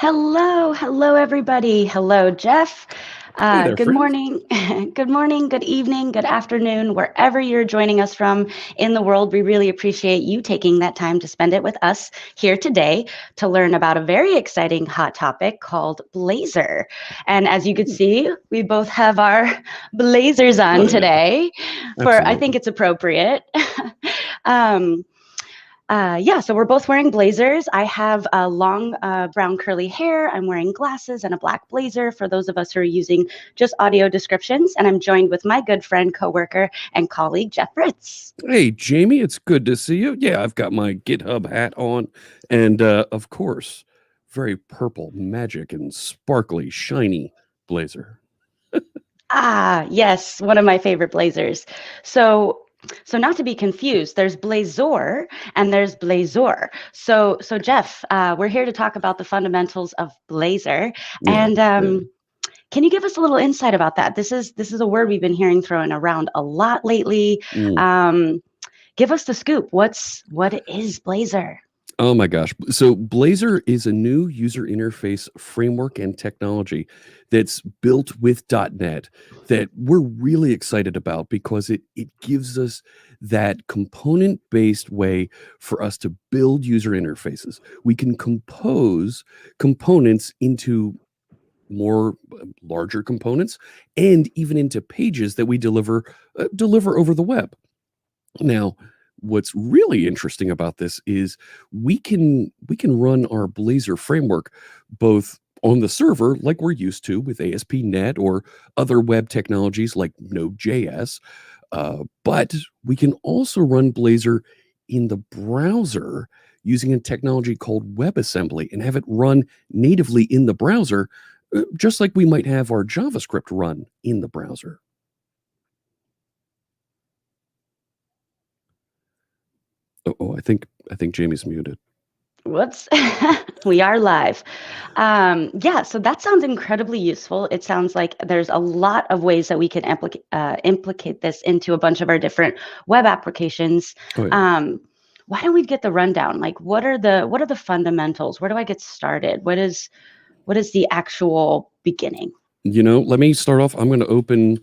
Hello, everybody. Hello, Jeff. Hey there, Good friend. morning, good morning, good evening, good afternoon, wherever you're joining us from in the world. We really appreciate you taking that time to spend it with us here today to learn about a very exciting hot topic called Blazor. And as you can see, we both have our Blazors Oh on yeah, today I think absolutely. it's appropriate. um, yeah, so we're both wearing blazers. I have long brown curly hair. I'm wearing glasses and a black blazer for those of us who are using just audio descriptions. And I'm joined with my good friend, coworker, and colleague, Jeff Ritz. Hey, Jamie, it's good to see you. Yeah, I've got my GitHub hat on, and of course, very purple, magic, and sparkly, shiny blazer. Ah, yes, one of my favorite blazers. So so not to be confused, there's Blazor and there's Blazor. So Jeff, we're here to talk about the fundamentals of Blazor. Yeah, And yeah. can you give us a little insight about that? This is a word we've been hearing thrown around a lot lately. Mm. Um, Give us the scoop. What is Blazor? Oh my gosh. So Blazor is a new user interface framework and technology that's built with .NET that we're really excited about because it gives us that component-based way for us to build user interfaces. We can compose components into more larger components and even into pages that we deliver over the web. Now, what's really interesting about this is we can run our Blazor framework both on the server like we're used to with ASP.NET or other web technologies like Node.js, but we can also run Blazor in the browser using a technology called WebAssembly and have it run natively in the browser, just like we might have our JavaScript run in the browser. I think Jamie's muted. Whoops, we are live. Yeah, so that sounds incredibly useful. It sounds like there's a lot of ways that we can implicate this into a bunch of our different web applications. Oh yeah. Um, why don't we get the rundown? Like, what are the fundamentals? Where do I get started? What is the actual beginning? Let me start off. I'm going to open.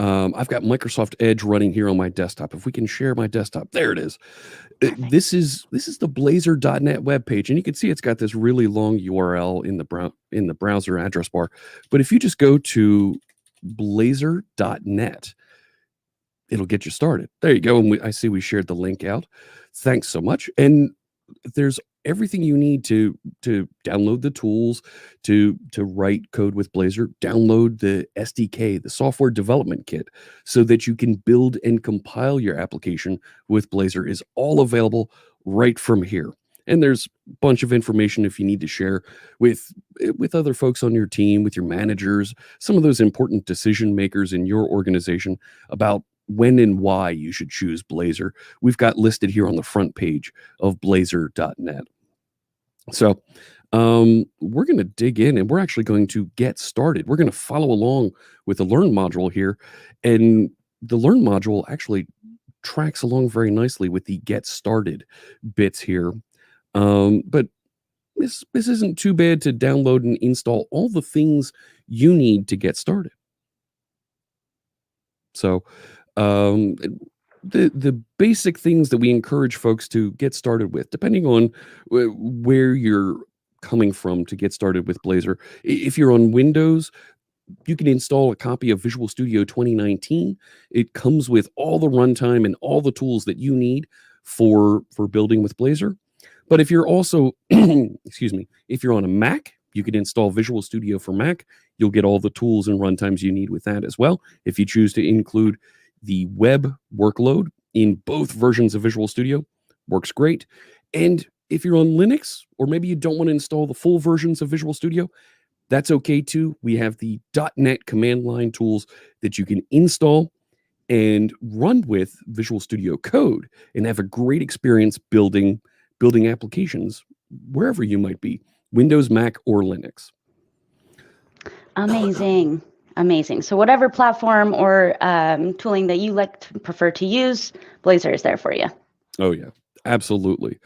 I've got Microsoft Edge running here on my desktop. If we can share my desktop, there it is. Perfect. This is the Blazor.net web page, and you can see it's got this really long URL in the browser address bar. But if you just go to Blazor.net, it'll get you started. There you go. And I see we shared the link out. Thanks so much. And there's everything you need to download the tools to write code with Blazor. Download the SDK, the software development kit, so that you can build and compile your application with Blazor is all available right from here. And there's a bunch of information if you need to share with other folks on your team, with your managers, some of those important decision makers in your organization about when and why you should choose Blazor. We've got listed here on the front page of Blazor.net. So we're going to dig in and we're actually going to get started. We're going to follow along with the Learn module here. And the Learn module actually tracks along very nicely with the Get Started bits here. But this isn't too bad to download and install all the things you need to get started. So um, the basic things that we encourage folks to get started with, depending on where you're coming from to get started with Blazor. If you're on Windows, you can install a copy of Visual Studio 2019. It comes with all the runtime and all the tools that you need for building with Blazor. But if you're also, excuse me, if you're on a Mac, you can install Visual Studio for Mac. You'll get all the tools and runtimes you need with that as well. If you choose to include the web workload in both versions of Visual Studio, works great. And if you're on Linux, or maybe you don't want to install the full versions of Visual Studio, that's okay too. We have the .NET command line tools that you can install and run with Visual Studio Code and have a great experience building applications wherever you might be, Windows, Mac, or Linux. Amazing. Amazing. So whatever platform or tooling that you prefer to use, Blazor is there for you. Oh yeah, absolutely.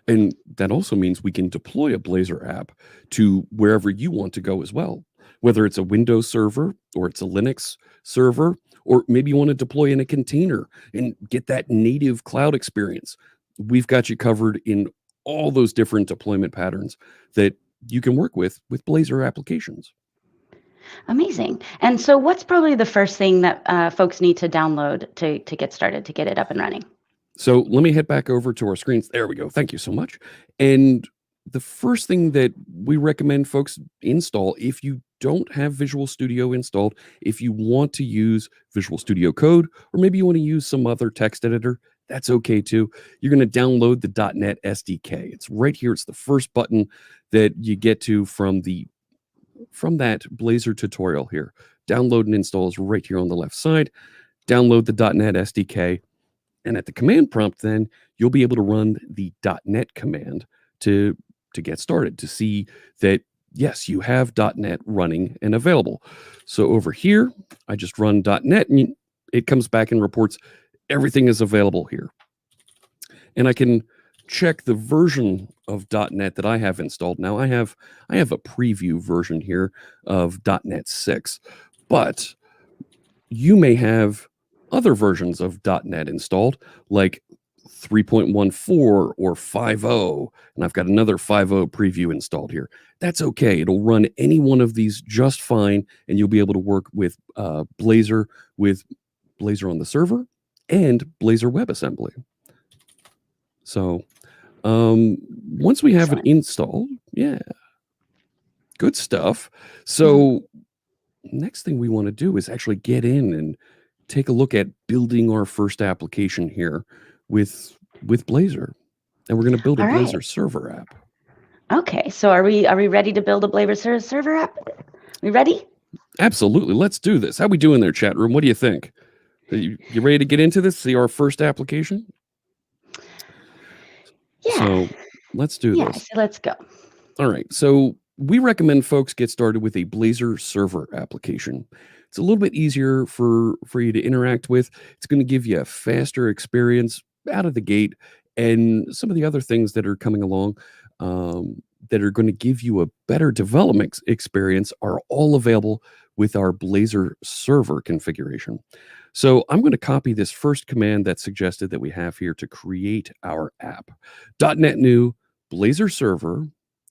And that also means we can deploy a Blazor app to wherever you want to go as well, whether it's a Windows server or it's a Linux server, or maybe you want to deploy in a container and get that native cloud experience. We've got you covered in all those different deployment patterns that you can work with Blazor applications. Amazing. And so what's probably the first thing that folks need to download to get started, to get it up and running? So let me head back over to our screens. There we go. Thank you so much. And the first thing that we recommend folks install, if you don't have Visual Studio installed, if you want to use Visual Studio Code, or maybe you want to use some other text editor, that's okay too. You're going to download the .NET SDK. It's right here. It's the first button that you get to from that Blazor tutorial here. Download and install is right here on the left side. Download the .NET SDK. And at the command prompt, then you'll be able to run the .NET command to get started, to see that, yes, you have .NET running and available. So over here, I just run .NET, and it comes back and reports everything is available here. And I can check the version of .NET that I have installed. Now I have a preview version here of .NET 6, but you may have other versions of .NET installed, like 3.14 or 5.0, and I've got another 5.0 preview installed here. That's okay. It'll run any one of these just fine, and you'll be able to work with Blazor on the server and Blazor WebAssembly. So once we have it installed, yeah, good stuff. So next thing we want to do is actually get in and take a look at building our first application here with Blazor. And we're going to build a Blazor Server app. Okay, so are we ready to build a Blazor Server app? We ready? Absolutely. Let's do this. How we doing there, chat room? What do you think? You ready to get into this? See our first application? Yeah. So let's do this. So let's go. All right. So we recommend folks get started with a Blazor Server application. It's a little bit easier for you to interact with. It's going to give you a faster experience out of the gate, and some of the other things that are coming along that are going to give you a better development experience are all available with our Blazor Server configuration. So I'm going to copy this first command that's suggested that we have here to create our app. .NET new Blazor Server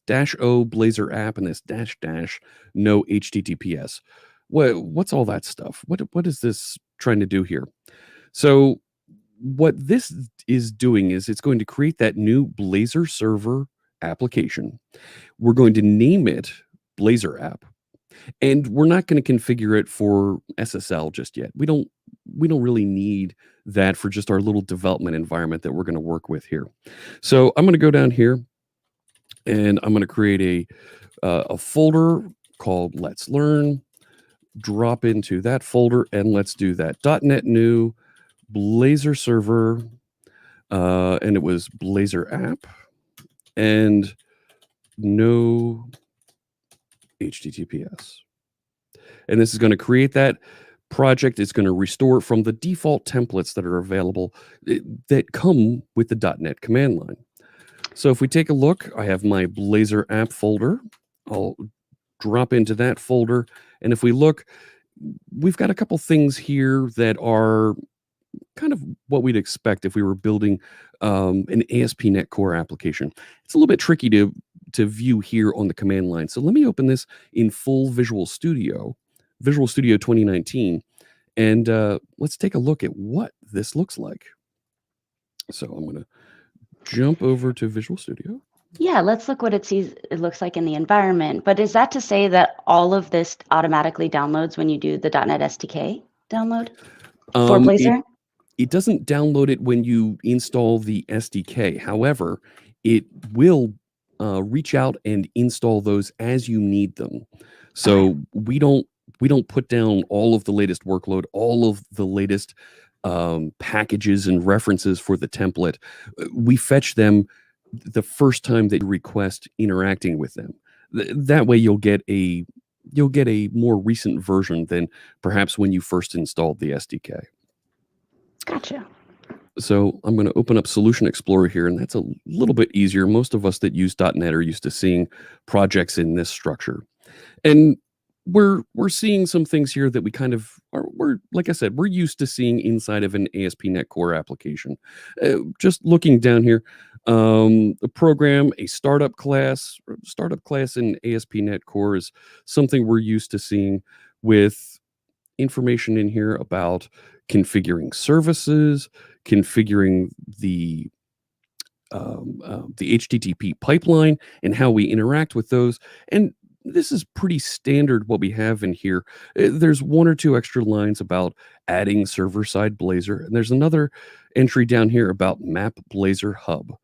-o Blazor app, and this -- no HTTPS. What's all that stuff? What is this trying to do here? So what this is doing is it's going to create that new Blazor Server application. We're going to name it Blazor app, and we're not going to configure it for SSL just yet. We don't really need that for just our little development environment that we're going to work with here. So I'm going to go down here, and I'm going to create a folder called Let's Learn. Drop into that folder, and let's do that. .NET new Blazor Server, and it was Blazor app, and no HTTPS. And this is going to create that project. It's going to restore it from the default templates that are available that come with the .NET command line. So if we take a look, I have my Blazor app folder. I'll drop into that folder, and if we look, we've got a couple things here that are kind of what we'd expect if we were building an ASP.NET Core application. It's a little bit tricky to view here on the command line. So let me open this in full Visual Studio 2019, and let's take a look at what this looks like. So I'm going to jump over to Visual Studio. Yeah, let's look what it looks like in the environment. But is that to say that all of this automatically downloads when you do the .NET SDK download for Blazor? It doesn't download it when you install the SDK. However, it will reach out and install those as you need them. So we don't put down all of the latest workload, all of the latest packages and references for the template. We fetch them the first time that you request interacting with them. That way you'll get a more recent version than perhaps when you first installed the SDK. Gotcha. So I'm going to open up Solution Explorer here, and that's a little bit easier. Most of us that use .NET are used to seeing projects in this structure. And we're seeing some things here that we kind of we're like I said, we're used to seeing inside of an ASP.NET Core application. Just looking down here, a program, a startup class in ASP.NET Core is something we're used to seeing with information in here about configuring services, configuring the HTTP pipeline and how we interact with those. And this is pretty standard what we have in here. There's one or two extra lines about adding server-side Blazor, and there's another entry down here about map Blazor hub.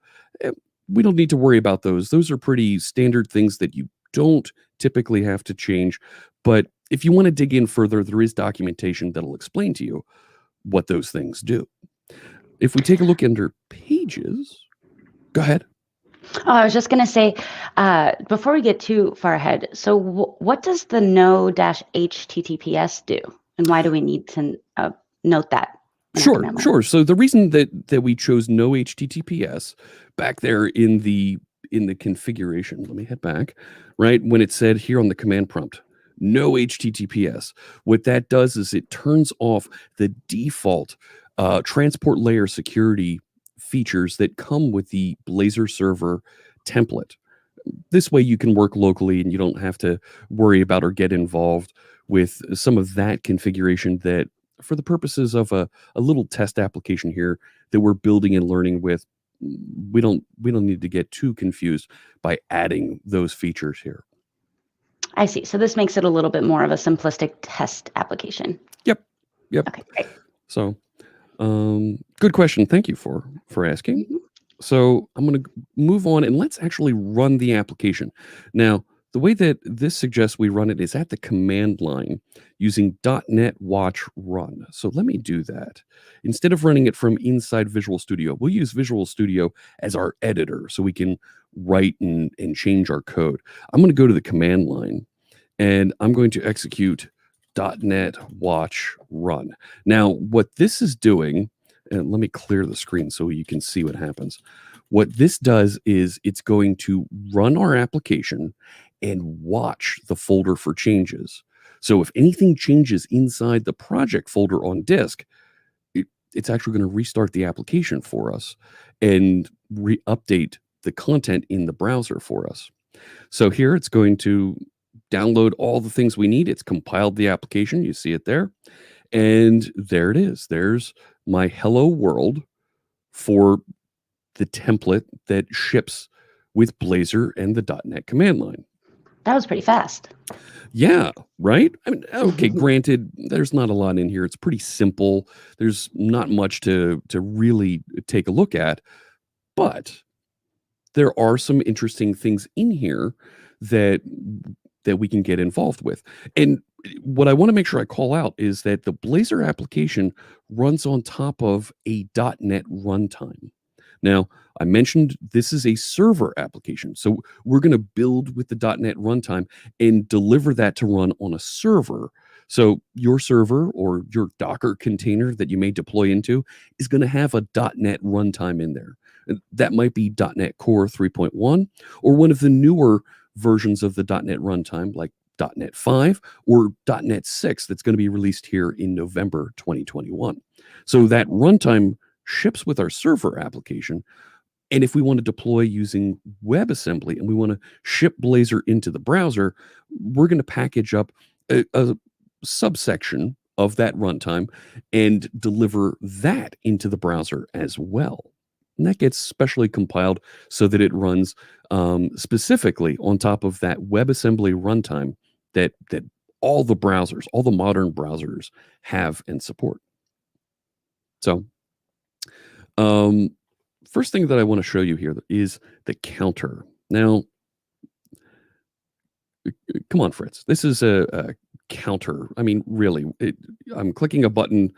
We don't need to worry about those. Those are pretty standard things that you don't typically have to change. But if you want to dig in further, there is documentation that'll explain to you what those things do. If we take a look under pages, go ahead. Oh, I was just going to say, before we get too far ahead, so what does the no-https do? And why do we need to note that? Sure. So the reason that we chose no HTTPS back there in the configuration, let me head back, right? When it said here on the command prompt, no HTTPS, what that does is it turns off the default transport layer security features that come with the Blazor Server template. This way you can work locally and you don't have to worry about or get involved with some of that configuration that, for the purposes of a little test application here that we're building and learning with, we don't need to get too confused by adding those features here. I see. So this makes it a little bit more of a simplistic test application. Yep. Okay, great. So good question. Thank you for asking. Mm-hmm. So I'm going to move on and let's actually run the application. Now, the way that this suggests we run it is at the command line using .NET watch run. So let me do that. Instead of running it from inside Visual Studio, we'll use Visual Studio as our editor so we can write and change our code. I'm going to go to the command line and I'm going to execute .NET watch run. Now, what this is doing, and let me clear the screen so you can see what happens. What this does is it's going to run our application and watch the folder for changes. So if anything changes inside the project folder on disk, it's actually going to restart the application for us and update the content in the browser for us. So here it's going to download all the things we need. It's compiled the application. You see it there. And there it is. There's my hello world for the template that ships with Blazor and the .NET command line. That was pretty fast. Yeah, right? I mean, okay, granted, there's not a lot in here. It's pretty simple. There's not much to really take a look at, but there are some interesting things in here that we can get involved with. And what I want to make sure I call out is that the Blazor application runs on top of a .NET runtime. Now, I mentioned this is a server application, so we're going to build with the .NET runtime and deliver that to run on a server. So your server or your Docker container that you may deploy into is going to have a .NET runtime in there. That might be .NET Core 3.1 or one of the newer versions of the .NET runtime like .NET 5 or .NET 6 that's going to be released here in November 2021. So that runtime ships with our server application. And if we want to deploy using WebAssembly and we want to ship Blazor into the browser, we're going to package up a subsection of that runtime and deliver that into the browser as well. And that gets specially compiled so that it runs specifically on top of that WebAssembly runtime that all the browsers, all the modern browsers have and support. So first thing that I want to show you here is the counter. Now, come on, Fritz. This is a counter. I mean, really, I'm clicking a button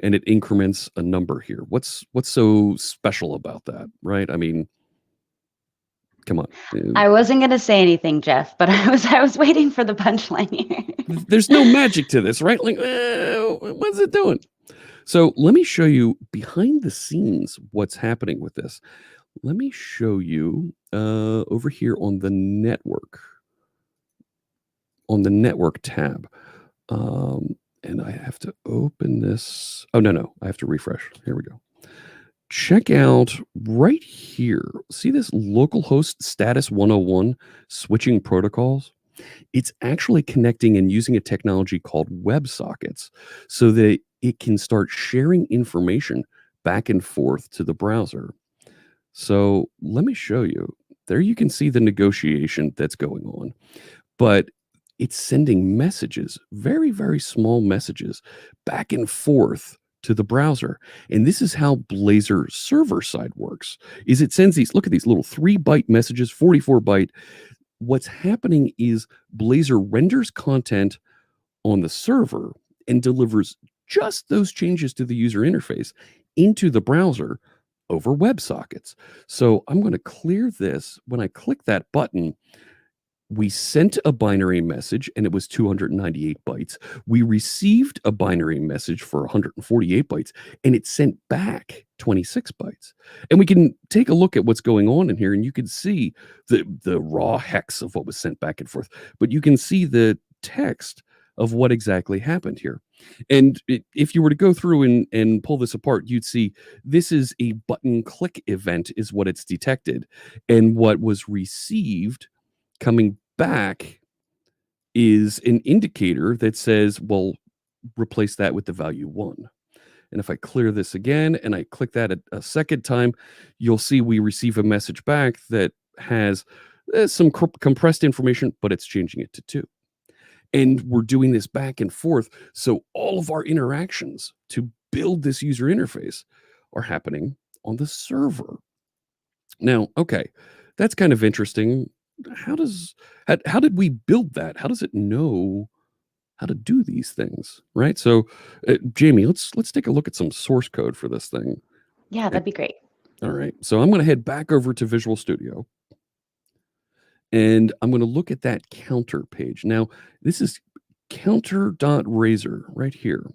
and it increments a number here. What's so special about that, right? I mean, come on. I wasn't going to say anything, Jeff, but I was waiting for the punchline here. There's no magic to this, right? Like, what's it doing? So let me show you behind the scenes what's happening with this. Let me show you over here on the network tab. And I have to open this. Oh, no, I have to refresh. Here we go. Check out right here. See this localhost status 101 switching protocols? It's actually connecting and using a technology called WebSockets so that it can start sharing information back and forth to the browser. So let me show you. There you can see the negotiation that's going on, but it's sending messages, very, very small messages back and forth to the browser. And this is how Blazor server side works. Is it sends these, look at these little 3-byte messages, 44-byte. What's happening is Blazor renders content on the server and delivers just those changes to the user interface into the browser over WebSockets. So I'm going to clear this. When I click that button, we sent a binary message and it was 298 bytes. We received a binary message for 148 bytes and it sent back 26 bytes. And we can take a look at what's going on in here and you can see the raw hex of what was sent back and forth, but you can see the text of what exactly happened here. And if you were to go through and pull this apart, you'd see this is a button click event is what it's detected. And what was received coming back is an indicator that says, well, replace that with the value 1. And if I clear this again and I click that a second time, you'll see we receive a message back that has some compressed information, but it's changing it to 2. And we're doing this back and forth. So all of our interactions to build this user interface are happening on the server. Now, okay, that's kind of interesting. How did we build that? How does it know how to do these things, right? So, Jamie, let's take a look at some source code for this thing. Yeah, that'd be great. All right. So I'm going to head back over to Visual Studio. And I'm going to look at that counter page. Now, this is counter.razor right here.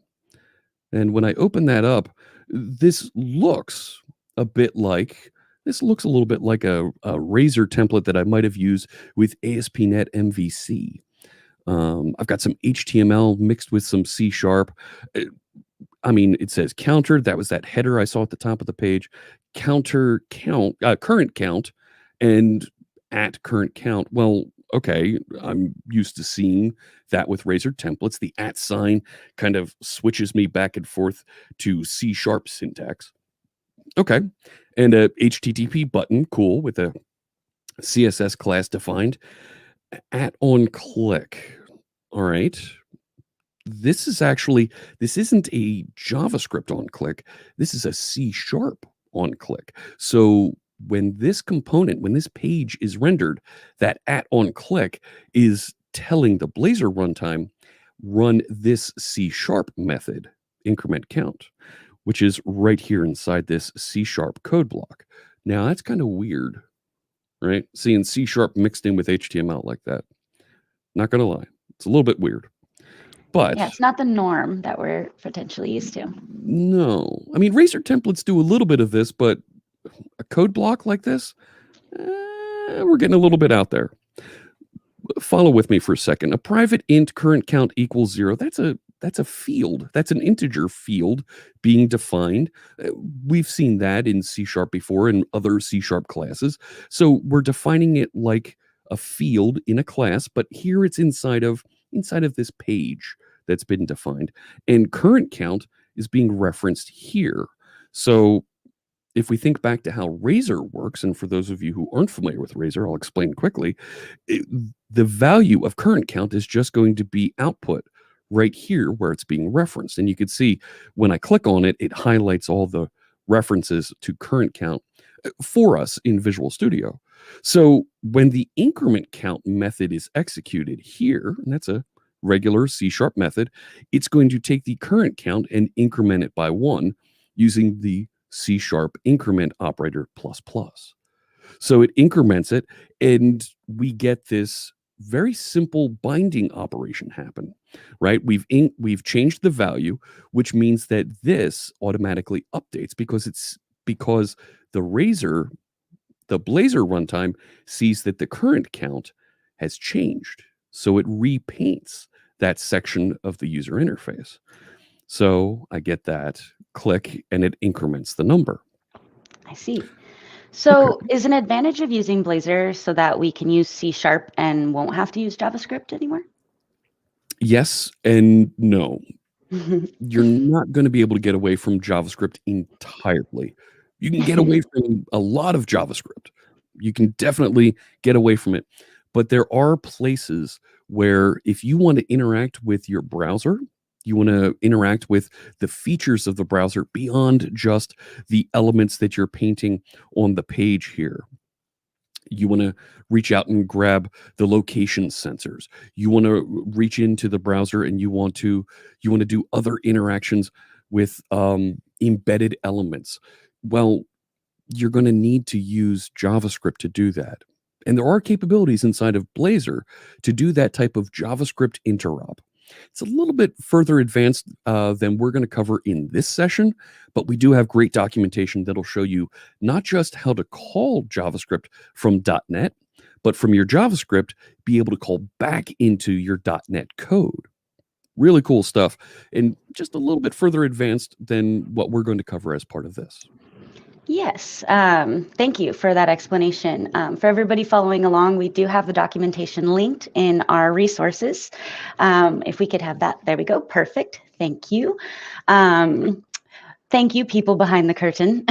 And when I open that up, this looks a little bit like a Razor template that I might have used with ASP.NET MVC. I've got some HTML mixed with some C#. I mean, it says counter. That was that header I saw at the top of the page. Counter count, current count, and at current count. Well, okay, I'm used to seeing that with Razor templates. The @ sign kind of switches me back and forth to C# syntax. Okay. And a HTTP button, cool, with a CSS class defined. @ on click. All right. This isn't a JavaScript on click. This is a C# on click. So when this page is rendered, that @ on click is telling the Blazor runtime, run this C# method, increment count, which is right here inside this C# code block. Now that's kind of weird, right? Seeing C# mixed in with HTML like that. Not going to lie. It's a little bit weird. But yeah, it's not the norm that we're potentially used to. No. I mean, Razor templates do a little bit of this, but a code block like this, we're getting a little bit out there. Follow with me for a second. A private int current count equals 0. That's a field. That's an integer field being defined. We've seen that in C# before in other C# classes. So we're defining it like a field in a class, but here it's inside of this page that's been defined. And current count is being referenced here. So if we think back to how Razor works, and for those of you who aren't familiar with Razor, I'll explain quickly. The value of current count is just going to be output right here where it's being referenced. And you can see when I click on it, it highlights all the references to current count for us in Visual Studio. So when the increment count method is executed here, and that's a regular C# method, it's going to take the current count and increment it by 1 using the C# increment operator ++. So it increments it, and we get this very simple binding operation happen, right? We've changed the value, which means that this automatically updates because the Razor, the Blazor runtime sees that the current count has changed. So it repaints that section of the user interface. So I get that click and it increments the number. I see. Okay. So is an advantage of using Blazor so that we can use C# and won't have to use JavaScript anymore? Yes and no. You're not going to be able to get away from JavaScript entirely. You can get away from a lot of JavaScript. You can definitely get away from it. But there are places where if you want to interact with your browser, you want to interact with the features of the browser beyond just the elements that you're painting on the page here. You want to reach out and grab the location sensors. You want to reach into the browser and you want to do other interactions with embedded elements. Well, you're going to need to use JavaScript to do that. And there are capabilities inside of Blazor to do that type of JavaScript interop. It's a little bit further advanced than we're going to cover in this session, but we do have great documentation that'll show you not just how to call JavaScript from .NET, but from your JavaScript, be able to call back into your .NET code. Really cool stuff, and just a little bit further advanced than what we're going to cover as part of this. Yes, thank you for that explanation. For everybody following along, we do have the documentation linked in our resources. If we could have that, there we go, perfect, thank you. Thank you, people behind the curtain.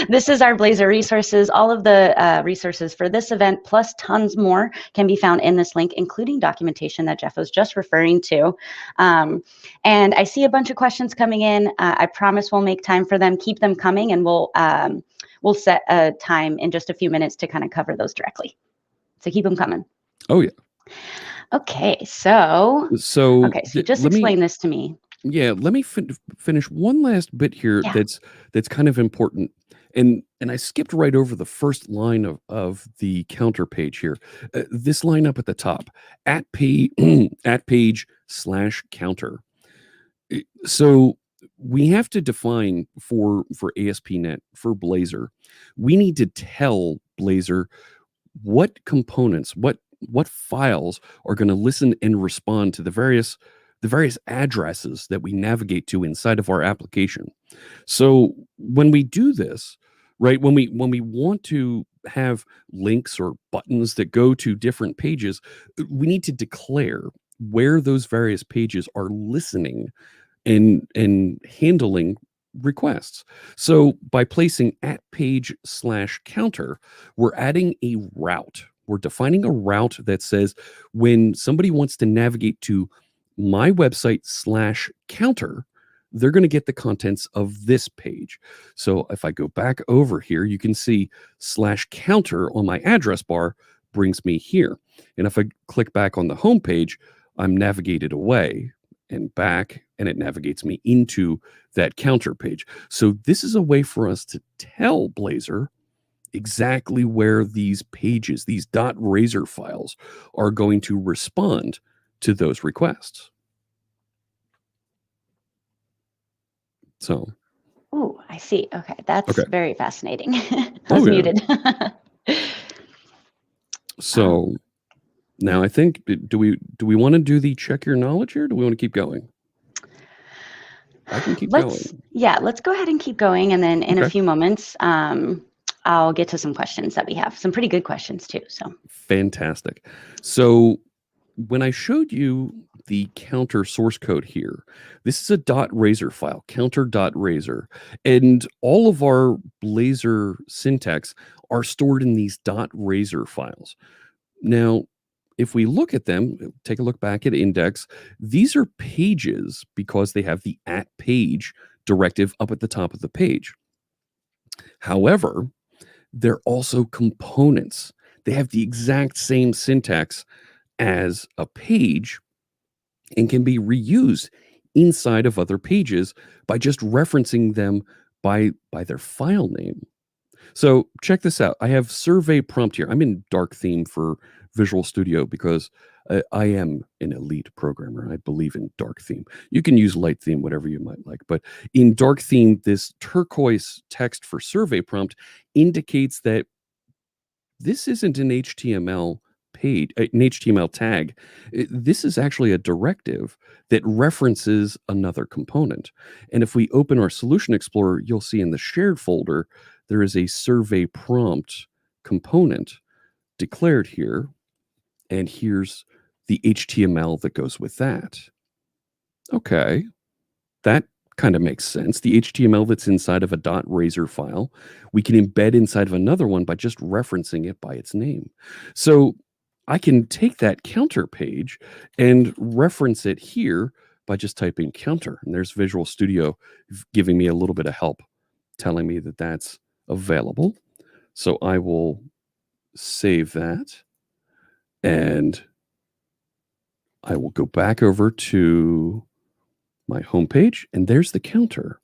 This is our Blazor Resources. All of the resources for this event, plus tons more, can be found in this link, including documentation that Jeff was just referring to. And I see a bunch of questions coming in. I promise we'll make time for them. Keep them coming, and we'll set a time in just a few minutes to kind of cover those directly. So keep them coming. Oh, yeah. Okay, so you just explain this to me. Yeah, let me finish one last bit here. Yeah. That's kind of important. And I skipped right over the first line of the counter page here. This line up at the top, at page / counter. So we have to define for ASP.NET, for Blazor, we need to tell Blazor what components, what files are going to listen and respond to the various addresses that we navigate to inside of our application. So when we do this, right, when we want to have links or buttons that go to different pages, we need to declare where those various pages are listening and handling requests. So by placing at page / counter, we're adding a route. We're defining a route that says when somebody wants to navigate to my website / counter, they're going to get the contents of this page. So if I go back over here, you can see / counter on my address bar brings me here. And if I click back on the home page, I'm navigated away and back, and it navigates me into that counter page. So this is a way for us to tell Blazor exactly where these pages, these .razor files, are going to respond to those requests. So. Oh, I see. Okay, that's very fascinating. I was muted. So now I think, do we want to do the check your knowledge here? Or do we want to keep going? I can keep going. Yeah, let's go ahead and keep going. And then in a few moments, I'll get to some questions that we have. Some pretty good questions too. So fantastic. So when I showed you the counter source code here, this is a .razor file, counter.razor, and all of our Blazor syntax are stored in these .razor files. Now, if we look at them, take a look back at index, these are pages because they have the at page directive up at the top of the page. However, they're also components. They have the exact same syntax as a page and can be reused inside of other pages by just referencing them by their file name. So check this out. I have survey prompt here. I'm in dark theme for Visual Studio because I am an elite programmer. I believe in dark theme. You can use light theme, whatever you might like. But in dark theme, this turquoise text for survey prompt indicates that this isn't an HTML page, an HTML tag. This is actually a directive that references another component. And if we open our Solution Explorer, you'll see in the shared folder, there is a survey prompt component declared here. And here's the HTML that goes with that. Okay, that kind of makes sense. The HTML that's inside of a .razor file, we can embed inside of another one by just referencing it by its name. So I can take that counter page and reference it here by just typing counter. And there's Visual Studio giving me a little bit of help, telling me that that's available. So I will save that. And I will go back over to my homepage, and there's the counter.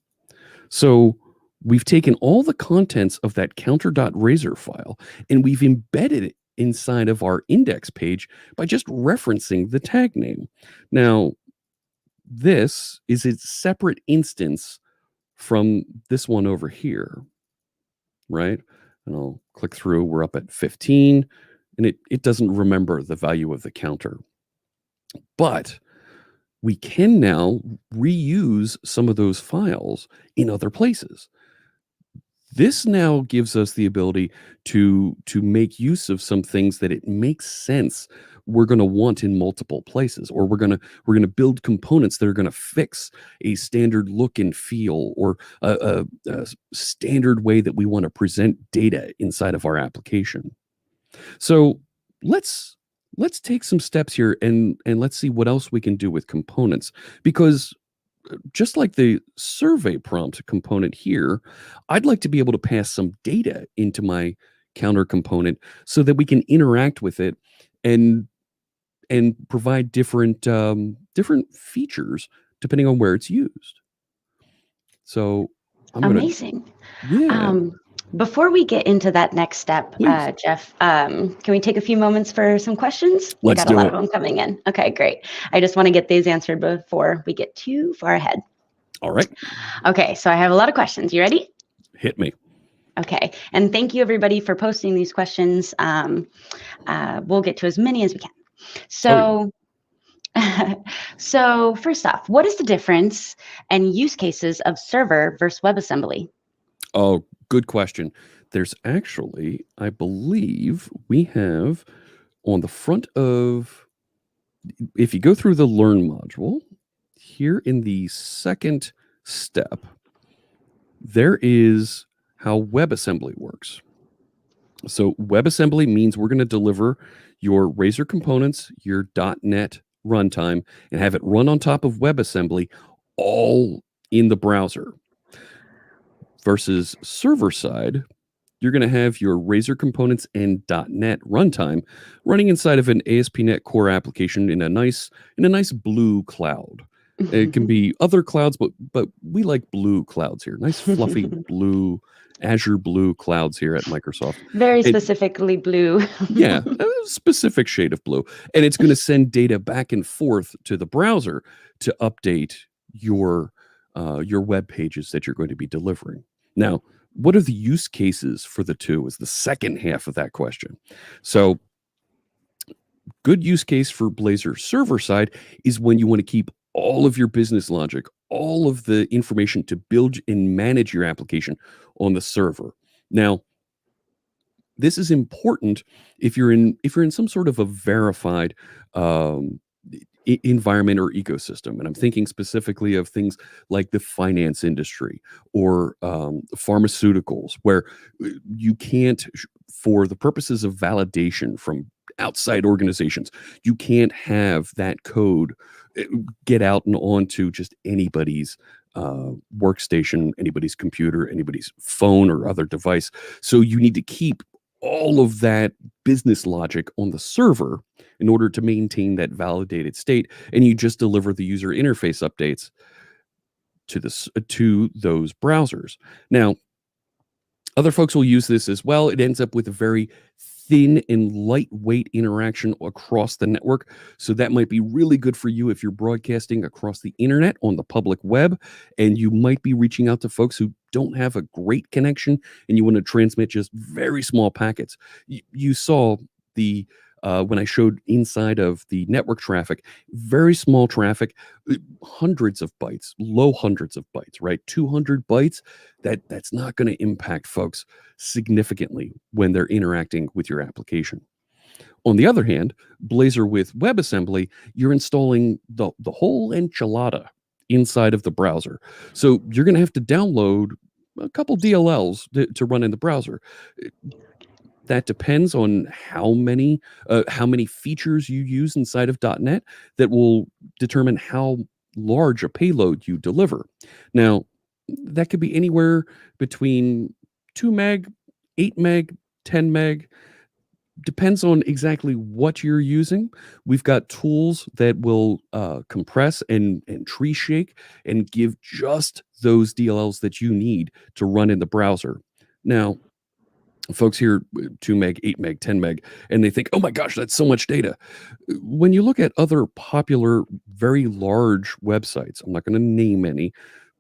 So we've taken all the contents of that counter.razor file, and we've embedded it inside of our index page by just referencing the tag name. Now, this is a separate instance from this one over here, right? And I'll click through. We're up at 15. And it doesn't remember the value of the counter. But we can now reuse some of those files in other places. This now gives us the ability to make use of some things that it makes sense we're going to want in multiple places, or we're going to build components that are going to fix a standard look and feel, or a standard way that we want to present data inside of our application. So let's take some steps here and let's see what else we can do with components, because just like the survey prompt component here, I'd like to be able to pass some data into my counter component so that we can interact with it and provide different features depending on where it's used. So I'm amazing. Yeah. Before we get into that next step, Jeff, can we take a few moments for some questions? We got a lot of them coming in. Okay, great. I just want to get these answered before we get too far ahead. All right. Okay, so I have a lot of questions. You ready? Hit me. Okay, and thank you everybody for posting these questions. We'll get to as many as we can. So, so first off, what is the difference and use cases of server versus WebAssembly? Oh, good question. There's actually, I believe we have on the front of, if you go through the Learn module, here in the second step, there is how WebAssembly works. So WebAssembly means we're going to deliver your Razor components, your .NET runtime, and have it run on top of WebAssembly all in the browser. Versus server side, you're going to have your Razor components and .NET runtime running inside of an ASP.NET Core application in a nice blue cloud. It can be other clouds, but we like blue clouds here. Nice fluffy blue, Azure blue clouds here at Microsoft. Very specifically blue. Yeah, a specific shade of blue. And it's going to send data back and forth to the browser to update your web pages that you're going to be delivering. Now, what are the use cases for the two is the second half of that question. So good use case for Blazor server side is when you want to keep all of your business logic, all of the information to build and manage your application on the server. Now, this is important if you're in some sort of a verified environment or ecosystem. And I'm thinking specifically of things like the finance industry or pharmaceuticals, where you can't, for the purposes of validation from outside organizations, you can't have that code get out and onto just anybody's workstation, anybody's computer, anybody's phone or other device. So you need to keep all of that business logic on the server in order to maintain that validated state, and you just deliver the user interface updates to those browsers. Now, other folks will use this as well. It ends up with a very thin and lightweight interaction across the network. So that might be really good for you if you're broadcasting across the internet on the public web, and you might be reaching out to folks who don't have a great connection and you want to transmit just very small packets. You saw the when I showed inside of the network traffic, very small traffic, hundreds of bytes, low hundreds of bytes, right? 200 bytes. That's not going to impact folks significantly when they're interacting with your application. On the other hand, Blazor with WebAssembly, you're installing the whole enchilada inside of the browser. So you're going to have to download a couple DLLs to run in the browser. That depends on how many features you use inside of .NET that will determine how large a payload you deliver. Now, that could be anywhere between 2 meg, 8 meg, 10 meg. Depends on exactly what you're using. We've got tools that will compress and tree shake and give just those DLLs that you need to run in the browser. Now, folks hear 2 meg, 8 meg, 10 meg, and they think, oh my gosh, that's so much data. When you look at other popular, very large websites, I'm not going to name any,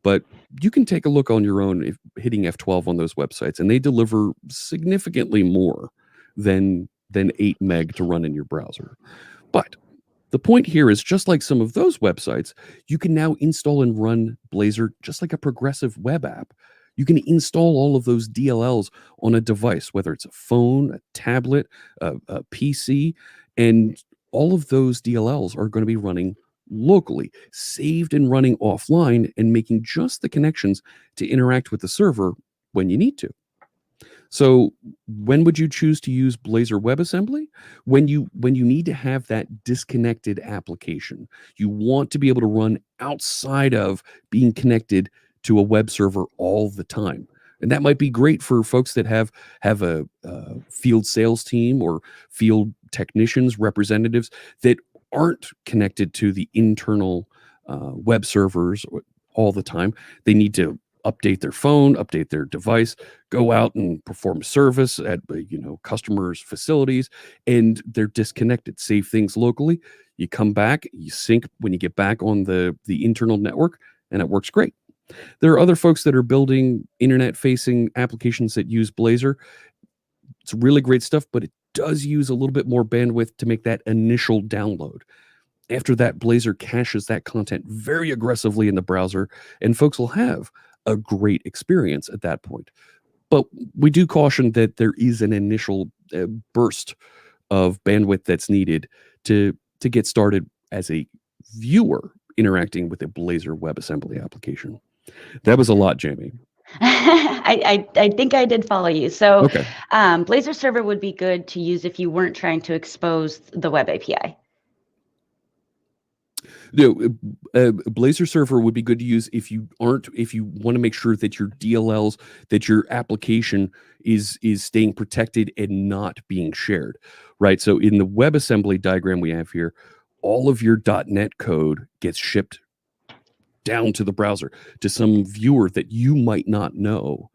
but you can take a look on your own hitting F12 on those websites, and they deliver significantly more than 8 meg to run in your browser. But the point here is, just like some of those websites, you can now install and run Blazor just like a progressive web app. You can install all of those DLLs on a device, whether it's a phone, a tablet, a PC, and all of those DLLs are going to be running locally, saved and running offline, and making just the connections to interact with the server when you need to. So when would you choose to use Blazor WebAssembly? When you need to have that disconnected application. You want to be able to run outside of being connected to a web server all the time. And that might be great for folks that have a field sales team or field technicians, representatives that aren't connected to the internal web servers all the time. They need to update their phone, update their device, go out and perform service at customers' facilities, and they're disconnected. Save things locally. You come back, you sync when you get back on the internal network, and it works great. There are other folks that are building internet-facing applications that use Blazor. It's really great stuff, but it does use a little bit more bandwidth to make that initial download. After that, Blazor caches that content very aggressively in the browser, and folks will have a great experience at that point. But we do caution that there is an initial burst of bandwidth that's needed to get started as a viewer interacting with a Blazor WebAssembly application. That was a lot, Jamie. I think I did follow you. So Okay. Blazor Server would be good to use if you weren't trying to expose the web API. Blazor Server would be good to use if you want to make sure that your DLLs, that your application is staying protected and not being shared, right? So in the WebAssembly diagram we have here, all of your .NET code gets shipped down to the browser to some viewer that you might not know,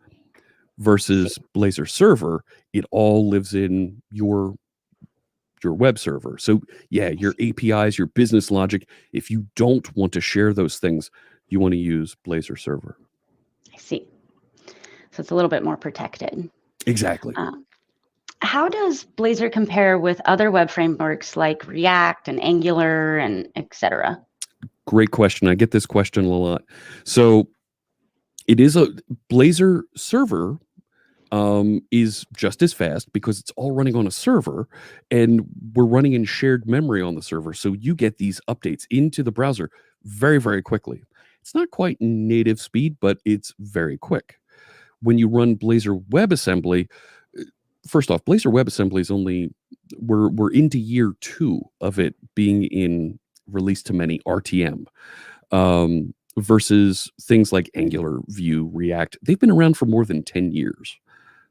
versus Blazor Server, it all lives in your web server. So yeah, your APIs, your business logic, if you don't want to share those things, you want to use Blazor Server. I see. So it's a little bit more protected. Exactly. How does Blazor compare with other web frameworks like React and Angular and etc.? Great question. I get this question a lot. So it is a Blazor Server is just as fast because it's all running on a server, and we're running in shared memory on the server. So you get these updates into the browser very, very quickly. It's not quite native speed, but it's very quick. When you run Blazor WebAssembly, first off, Blazor WebAssembly is only, we're into year 2 of it being in release to many RTM. Versus things like Angular, Vue, React. They've been around for more than 10 years.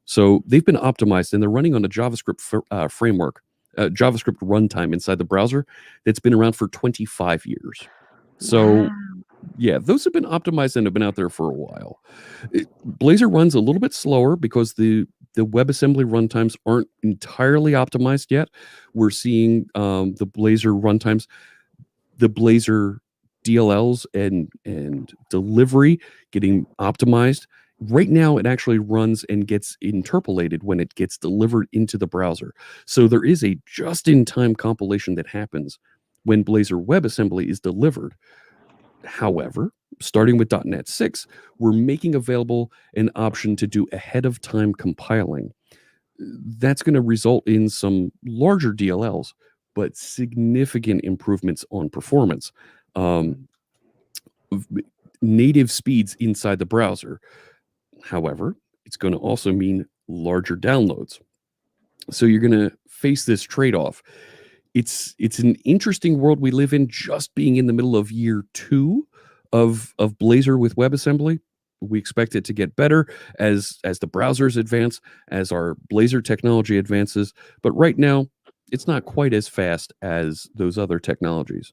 So they've been optimized, and they're running on a JavaScript framework, JavaScript runtime inside the browser that's been around for 25 years. So yeah, those have been optimized and have been out there for a while. Blazor runs a little bit slower because the the WebAssembly runtimes aren't entirely optimized yet. We're seeing the Blazor runtimes, the Blazor DLLs and delivery getting optimized. Right now, it actually runs and gets interpolated when it gets delivered into the browser. So there is a just-in-time compilation that happens when Blazor WebAssembly is delivered. However, starting with .NET 6, we're making available an option to do ahead-of-time compiling. That's going to result in some larger DLLs, but significant improvements on performance. Native speeds inside the browser. However, it's going to also mean larger downloads. So you're going to face this trade-off. It's an interesting world we live in, just being in the middle of year 2 of Blazor with WebAssembly. We expect it to get better as the browsers advance, as our Blazor technology advances. But right now, it's not quite as fast as those other technologies.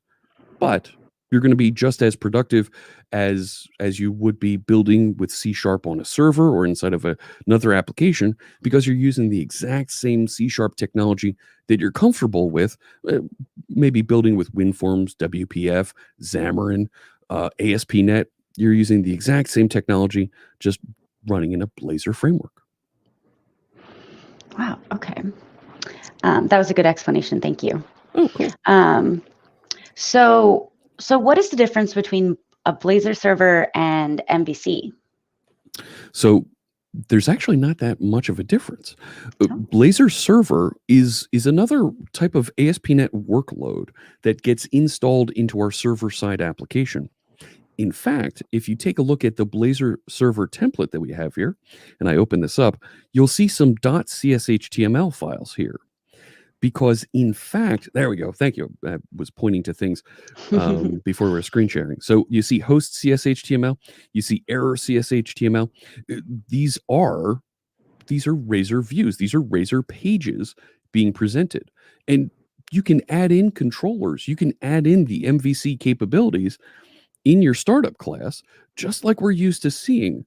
But you're going to be just as productive as you would be building with C# on a server or inside of another application, because you're using the exact same C# technology that you're comfortable with, maybe building with WinForms, WPF, Xamarin, ASP.NET. You're using the exact same technology, just running in a Blazor framework. Wow. Okay. That was a good explanation. Thank you. Oh, cool. So what is the difference between a Blazor server and MVC? So there's actually not that much of a difference. Blazor Server is another type of ASP.NET workload that gets installed into our server-side application. In fact, if you take a look at the Blazor Server template that we have here, and I open this up, you'll see some .cshtml files here. Because in fact, there we go. Thank you. I was pointing to things before we were screen sharing. So you see host CSHTML, you see error CSHTML. These are Razor views. These are Razor pages being presented. And you can add in controllers. You can add in the MVC capabilities in your startup class, just like we're used to seeing.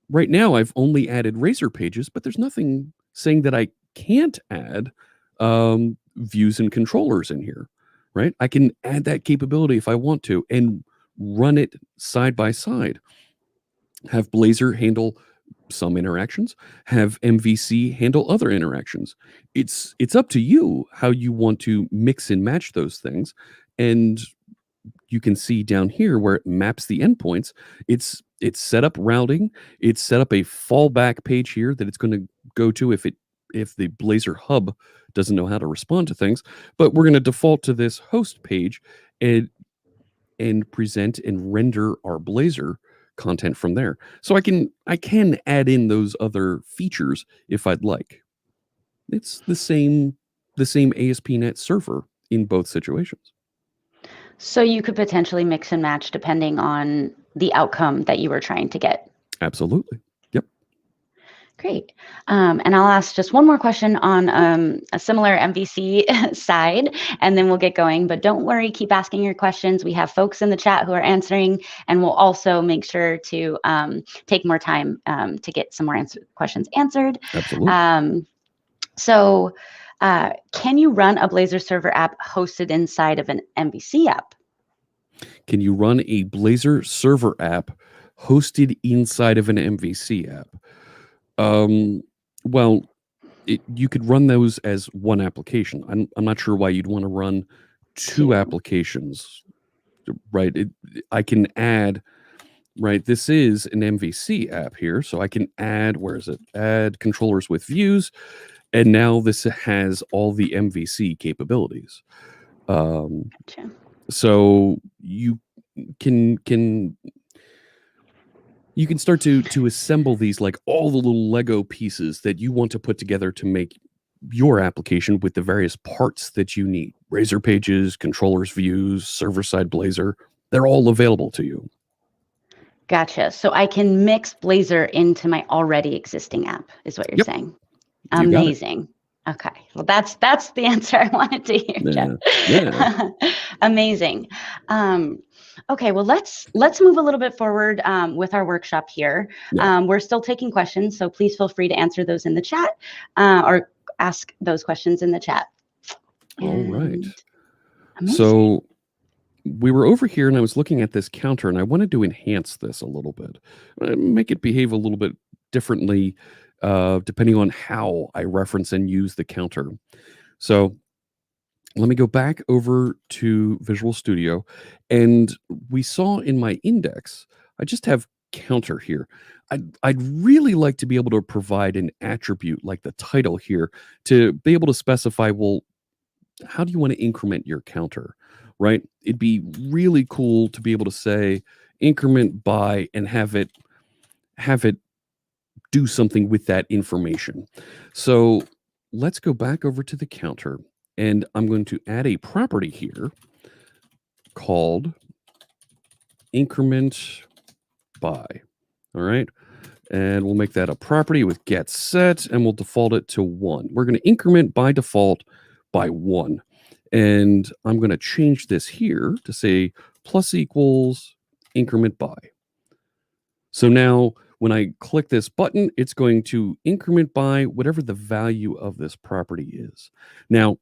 Right now, I've only added Razor pages, but there's nothing saying that I can't add views and controllers in here, right? I can add that capability if I want to and run it side by side. Have Blazor handle some interactions, have MVC handle other interactions. It's up to you how you want to mix and match those things. And you can see down here where it maps the endpoints. It's set up routing. It's set up a fallback page here that it's going to go to if the Blazor hub doesn't know how to respond to things. But we're going to default to this host page and present and render our Blazor content from there. So I can add in those other features if I'd like. It's the same ASP.NET server in both situations. So you could potentially mix and match depending on the outcome that you were trying to get. Absolutely. Yep. Great. And I'll ask just one more question on a similar MVC side, and then we'll get going. But don't worry, keep asking your questions. We have folks in the chat who are answering, and we'll also make sure to take more time to get some more questions answered. Absolutely. Can you run a Blazor server app hosted inside of an MVC app? Can you run a Blazor server app hosted inside of an MVC app? Well, you could run those as one application. I'm not sure why you'd want to run two applications, right? I can add, right? This is an MVC app here, so I can add, where is it? Add controllers with views. And now this has all the MVC capabilities. Gotcha. So you can start to assemble these, like all the little Lego pieces that you want to put together to make your application with the various parts that you need. Razor pages, controllers, views, server-side Blazor, they're all available to you. Gotcha. So I can mix Blazor into my already existing app, is what you're saying. Amazing. Okay, well, that's the answer I wanted to hear, Jeff. Yeah. Amazing. Okay, well, let's move a little bit forward with our workshop here. Yeah. We're still taking questions, so please feel free to answer those in the chat or ask those questions in the chat. All right. Amazing. So we were over here and I was looking at this counter and I wanted to enhance this a little bit, make it behave a little bit differently depending on how I reference and use the counter. So let me go back over to Visual Studio, and we saw in my index, I just have counter here. I'd really like to be able to provide an attribute like the title here to be able to specify, well, how do you want to increment your counter, right? It'd be really cool to be able to say increment by and have it do something with that information. So let's go back over to the counter, and I'm going to add a property here called increment by. All right. And we'll make that a property with get set, and we'll default it to 1. We're going to increment by default by 1. And I'm going to change this here to say plus equals increment by. So now when I click this button, it's going to increment by whatever the value of this property is. Now,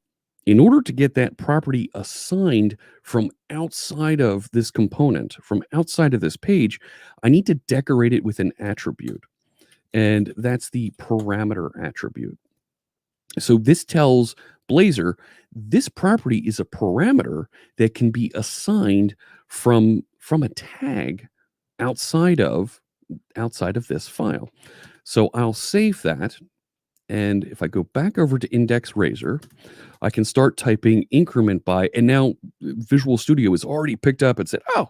in order to get that property assigned from outside of this component, from outside of this page, I need to decorate it with an attribute. And that's the parameter attribute. So this tells Blazor this property is a parameter that can be assigned from a tag outside of this file. So I'll save that. And if I go back over to index razor, I can start typing increment by, and now Visual Studio has already picked up and said, oh,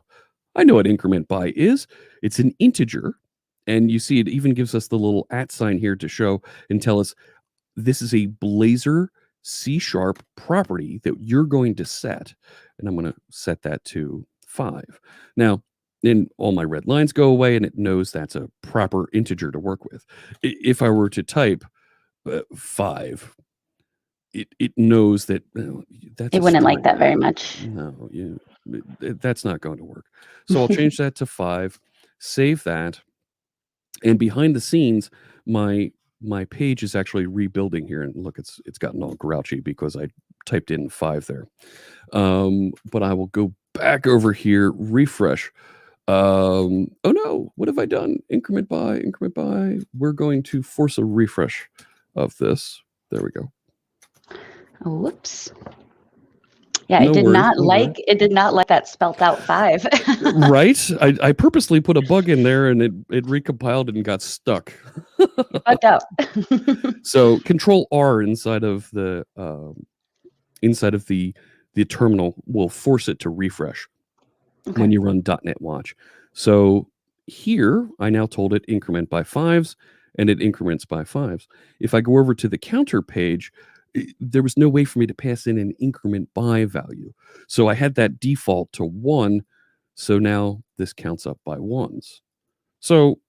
I know what increment by is. It's an integer. And you see it even gives us the little @ sign here to show and tell us this is a Blazor C# property that you're going to set. And I'm going to set that to 5. Now, then all my red lines go away and it knows that's a proper integer to work with. If I were to type 5, it knows that that's it wouldn't like that very much. No, that's not going to work. So I'll change that to 5, save that, and behind the scenes, my page is actually rebuilding here. And look, it's gotten all grouchy because I typed in 5 there. But I will go back over here, refresh. Oh no, what have I done? Increment by. We're going to force a refresh of this. There we go. Oh, whoops. Yeah, it did not like that spelt out 5. Right? I purposely put a bug in there and it recompiled and got stuck. Bugged out. So Control R inside of the terminal will force it to refresh when you run .NET Watch. So here I now told it increment by 5s, and it increments by 5s. If I go over to the counter page, there was no way for me to pass in an increment by value. So I had that default to 1. So now this counts up by 1s. So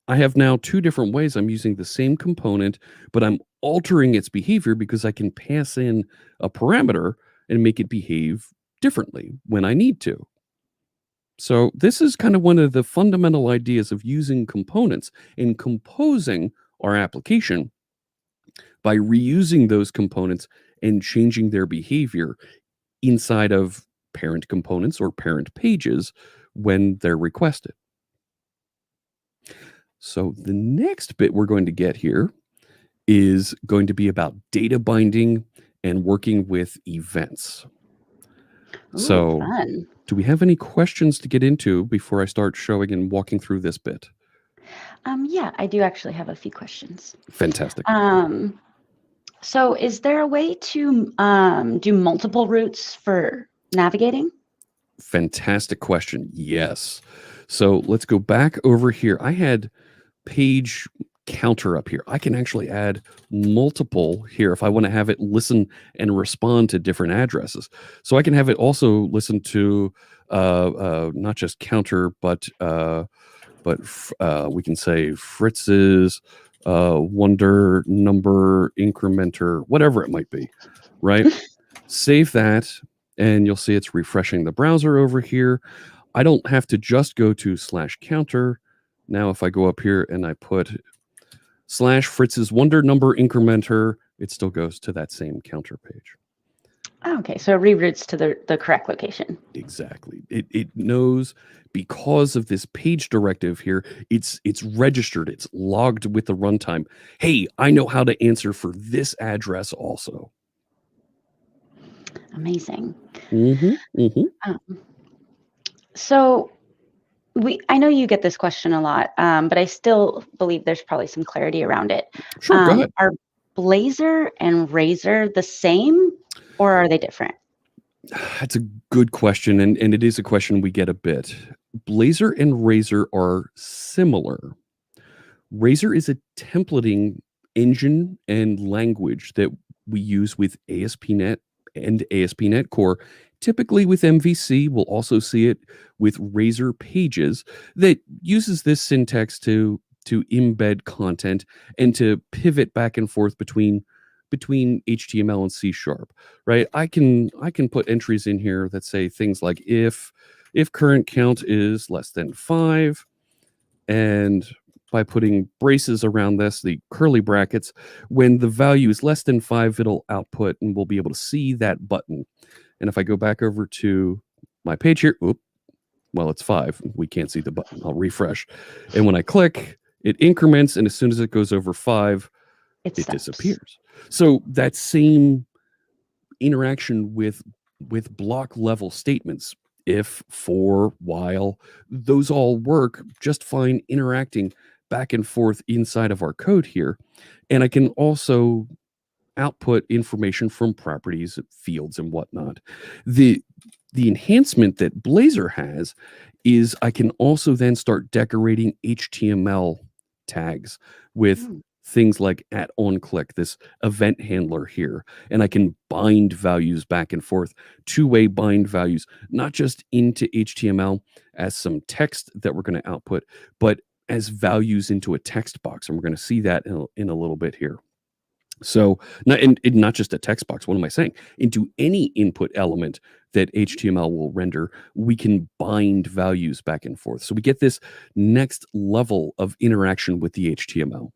I have now 2 different ways I'm using the same component, but I'm altering its behavior because I can pass in a parameter and make it behave differently when I need to. So this is kind of one of the fundamental ideas of using components and composing our application by reusing those components and changing their behavior inside of parent components or parent pages when they're requested. So the next bit we're going to get here is going to be about data binding and working with events. Ooh, so fun. Do we have any questions to get into before I start showing and walking through this bit? Yeah, I do actually have a few questions. Fantastic. So is there a way to do multiple routes for navigating? Fantastic question. Yes. So let's go back over here. I had page counter up here. I can actually add multiple here if I want to have it listen and respond to different addresses. So I can have it also listen to not just counter, but we can say Fritz's wonder number incrementer, whatever it might be, right? Save that, and you'll see it's refreshing the browser over here. I don't have to just go to /counter. Now, if I go up here and I put /Fritz's wonder number incrementer, it still goes to that same counter page. Okay, so it reroutes to the correct location. Exactly. It knows, because of this page directive here, it's registered, it's logged with the runtime. Hey, I know how to answer for this address also. Amazing. Mm-hmm, mm-hmm. So I know you get this question a lot, but I still believe there's probably some clarity around it. Sure, go ahead. Are Blazor and Razor the same, or are they different? That's a good question, and it is a question we get a bit. Blazor and Razor are similar. Razor is a templating engine and language that we use with ASP.NET and ASP.NET Core. Typically with MVC, we'll also see it with Razor Pages, that uses this syntax to embed content and to pivot back and forth between HTML and C#, right? I can put entries in here that say things like if current count is less than 5, and by putting braces around this, the curly brackets, when the value is less than 5, it'll output, and we'll be able to see that button. And if I go back over to my page here, well, it's 5. We can't see the button. I'll refresh. And when I click, it increments, and as soon as it goes over 5, it disappears. So that same interaction with block level statements, if, for, while, those all work just fine interacting back and forth inside of our code here. And I can also output information from properties, fields, and whatnot. The enhancement that Blazor has is I can also then start decorating HTML tags with things like @onClick, this event handler here, and I can bind values back and forth, two-way bind values, not just into HTML as some text that we're going to output, but as values into a text box, and we're going to see that in a little bit here. So not just a text box, what am I saying? Into any input element that HTML will render, we can bind values back and forth. So we get this next level of interaction with the HTML.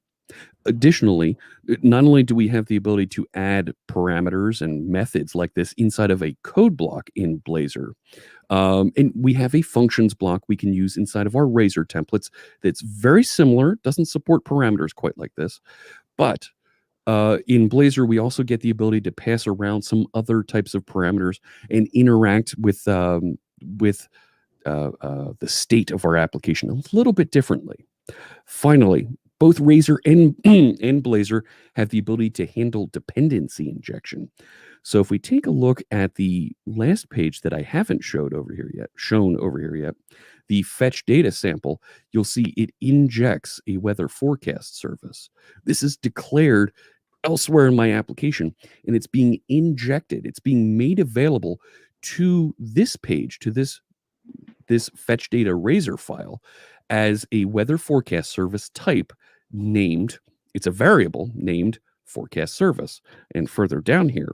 Additionally, not only do we have the ability to add parameters and methods like this inside of a code block in Blazor, and we have a functions block we can use inside of our Razor templates that's very similar, doesn't support parameters quite like this, but in Blazor, we also get the ability to pass around some other types of parameters and interact with the state of our application a little bit differently. Finally, both Razor and Blazor have the ability to handle dependency injection. So if we take a look at the last page that I haven't shown over here yet, the fetch data sample, you'll see it injects a weather forecast service. This is declared elsewhere in my application, and it's being injected. It's being made available to this page, to this fetch data Razor file, as a weather forecast service type named, it's a variable named forecast service. And further down here,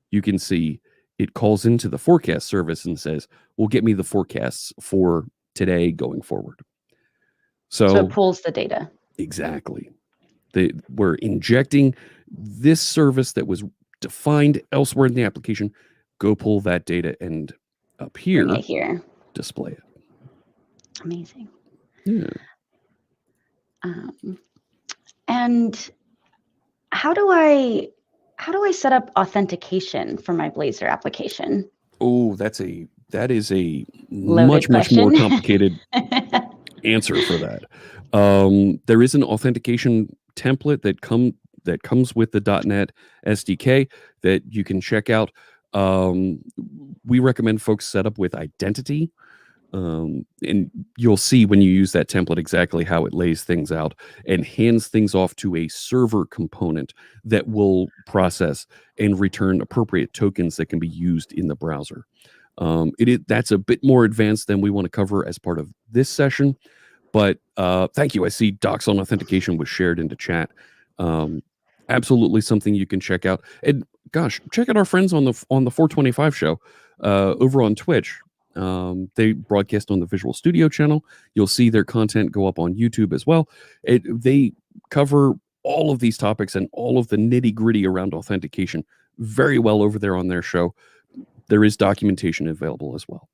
you can see it calls into the forecast service and says, well, get me the forecasts for today going forward. So it pulls the data. Exactly. We're injecting this service that was defined elsewhere in the application. Go pull that data and up here, bring it here, display it. Amazing. Yeah. And how do I set up authentication for my Blazor application? Oh, that is a much more complicated answer for that. There is an authentication template that comes with the .NET SDK that you can check out. We recommend folks set up with identity. And you'll see when you use that template exactly how it lays things out and hands things off to a server component that will process and return appropriate tokens that can be used in the browser. That's a bit more advanced than we want to cover as part of this session, But thank you. I see Docs on Authentication was shared into chat. Absolutely something you can check out. And gosh, check out our friends on the 425 show over on Twitch. They broadcast on the Visual Studio channel. You'll see their content go up on YouTube as well. They cover all of these topics and all of the nitty-gritty around authentication very well over there on their show. There is documentation available as well.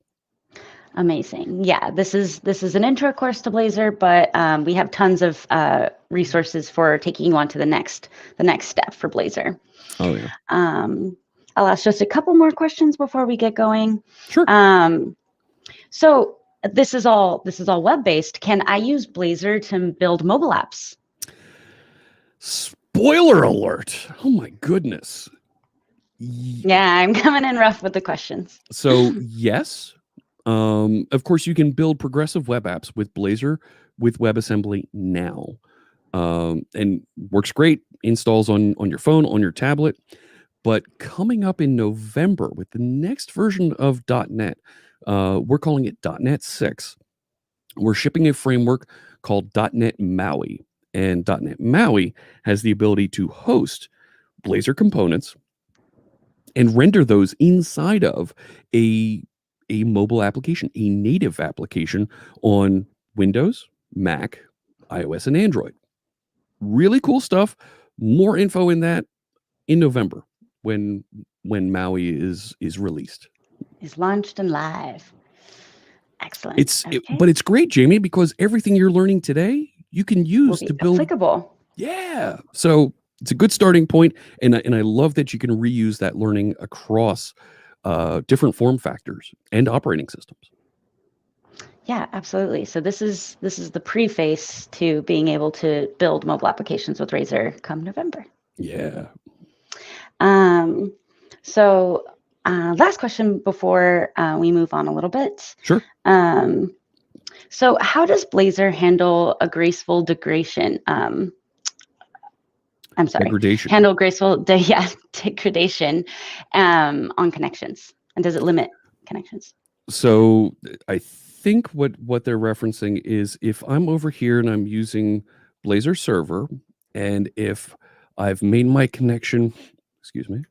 Amazing. Yeah, this is an intro course to Blazor, but we have tons of resources for taking you on to the next step for Blazor. Oh yeah. I'll ask just a couple more questions before we get going. Sure. So this is all web-based. Can I use Blazor to build mobile apps? Spoiler alert! Oh my goodness. Yeah, I'm coming in rough with the questions. So yes. Of course, you can build progressive web apps with Blazor with WebAssembly now, and works great. Installs on your phone, on your tablet. But coming up in November with the next version of .NET, we're calling it .NET 6. We're shipping a framework called .NET MAUI, and .NET MAUI has the ability to host Blazor components and render those inside of a mobile application, a native application on Windows, Mac, iOS, and Android. Really cool stuff. More info in that in November when MAUI is released. Is launched and live. Excellent. But it's great, Jamie, because everything you're learning today you can use to build. Applicable. Yeah. So it's a good starting point, and I love that you can reuse that learning across different form factors and operating systems. Yeah, absolutely. So this is the preface to being able to build mobile applications with Razor come November. Yeah. So last question before we move on a little bit. Sure. So how does Blazor handle a graceful degradation? I'm sorry. Degradation. Handle graceful degradation on connections, and does it limit connections? So I think what they're referencing is if I'm over here and I'm using Blazor Server, and if I've made my connection, excuse me,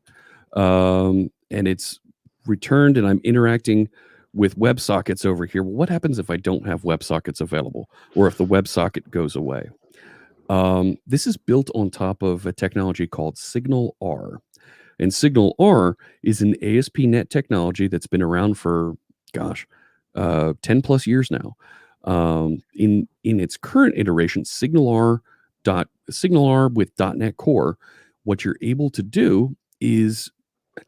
and it's returned and I'm interacting with WebSockets over here. Well, what happens if I don't have WebSockets available, or if the WebSocket goes away? This is built on top of a technology called SignalR. And SignalR is an ASP.NET technology that's been around for, 10 plus years now. In its current iteration, SignalR with .NET Core, what you're able to do is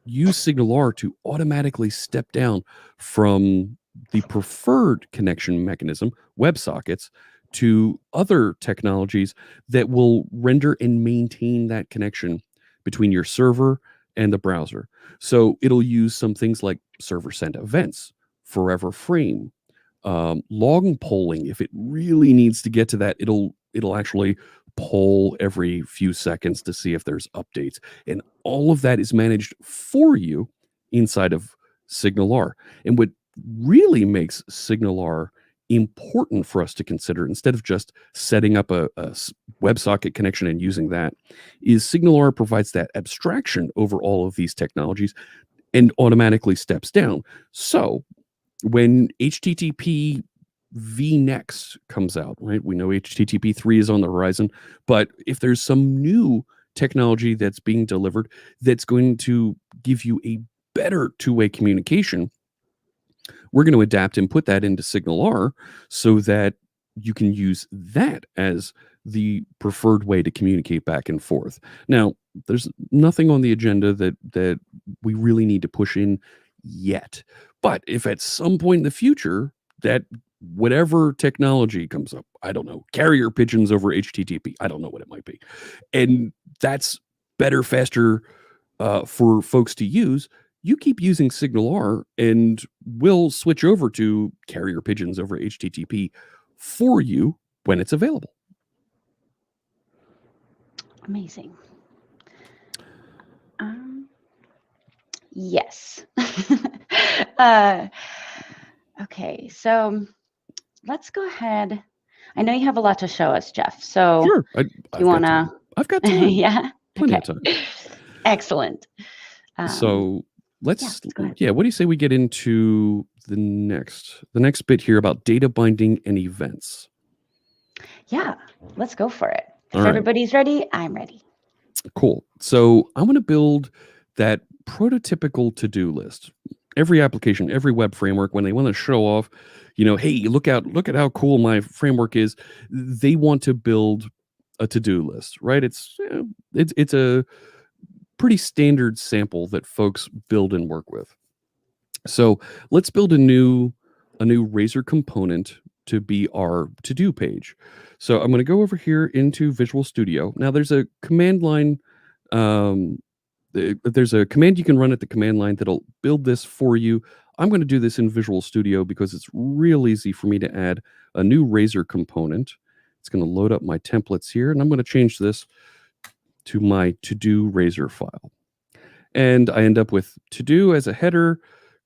use SignalR to automatically step down from the preferred connection mechanism, WebSockets, to other technologies that will render and maintain that connection between your server and the browser. So it'll use some things like server send events, forever frame, log polling. If it really needs to get to that, it'll actually poll every few seconds to see if there's updates. And all of that is managed for you inside of SignalR. And what really makes SignalR important for us to consider, instead of just setting up a WebSocket connection and using that, is SignalR provides that abstraction over all of these technologies and automatically steps down. So when HTTP vNext comes out, right? We know HTTP 3 is on the horizon, but if there's some new technology that's being delivered that's going to give you a better two-way communication, we're going to adapt and put that into SignalR so that you can use that as the preferred way to communicate back and forth. Now, there's nothing on the agenda that we really need to push in yet. But if at some point in the future that whatever technology comes up, I don't know, carrier pigeons over HTTP, I don't know what it might be, and that's better, faster for folks to use, you keep using SignalR and we'll switch over to carrier pigeons over HTTP for you when it's available. Amazing. Yes. Okay, so let's go ahead. I know you have a lot to show us, Jeff. So Sure, do you I've got want time. to? I've got time. Yeah. Plenty Okay. of time. Excellent. So Yeah, let's, let's go ahead. yeah, what do you say we get into the next bit here about data binding and events? Yeah, let's go for it. All If right, everybody's ready, I'm ready. cool. So I want to build that prototypical to-do list. Every application, every web framework, when they want to show off, hey, look at how cool my framework is, they want to build a to-do list, right? It's a pretty standard sample that folks build and work with. So let's build a new Razor component to be our to-do page. So I'm going to go over here into Visual Studio. Now there's a command line. There's a command you can run at the command line that'll build this for you. I'm going to do this in Visual Studio because it's real easy for me to add a new Razor component. It's going to load up my templates here, and I'm going to change this to my to-do Razor file. And I end up with to-do as a header,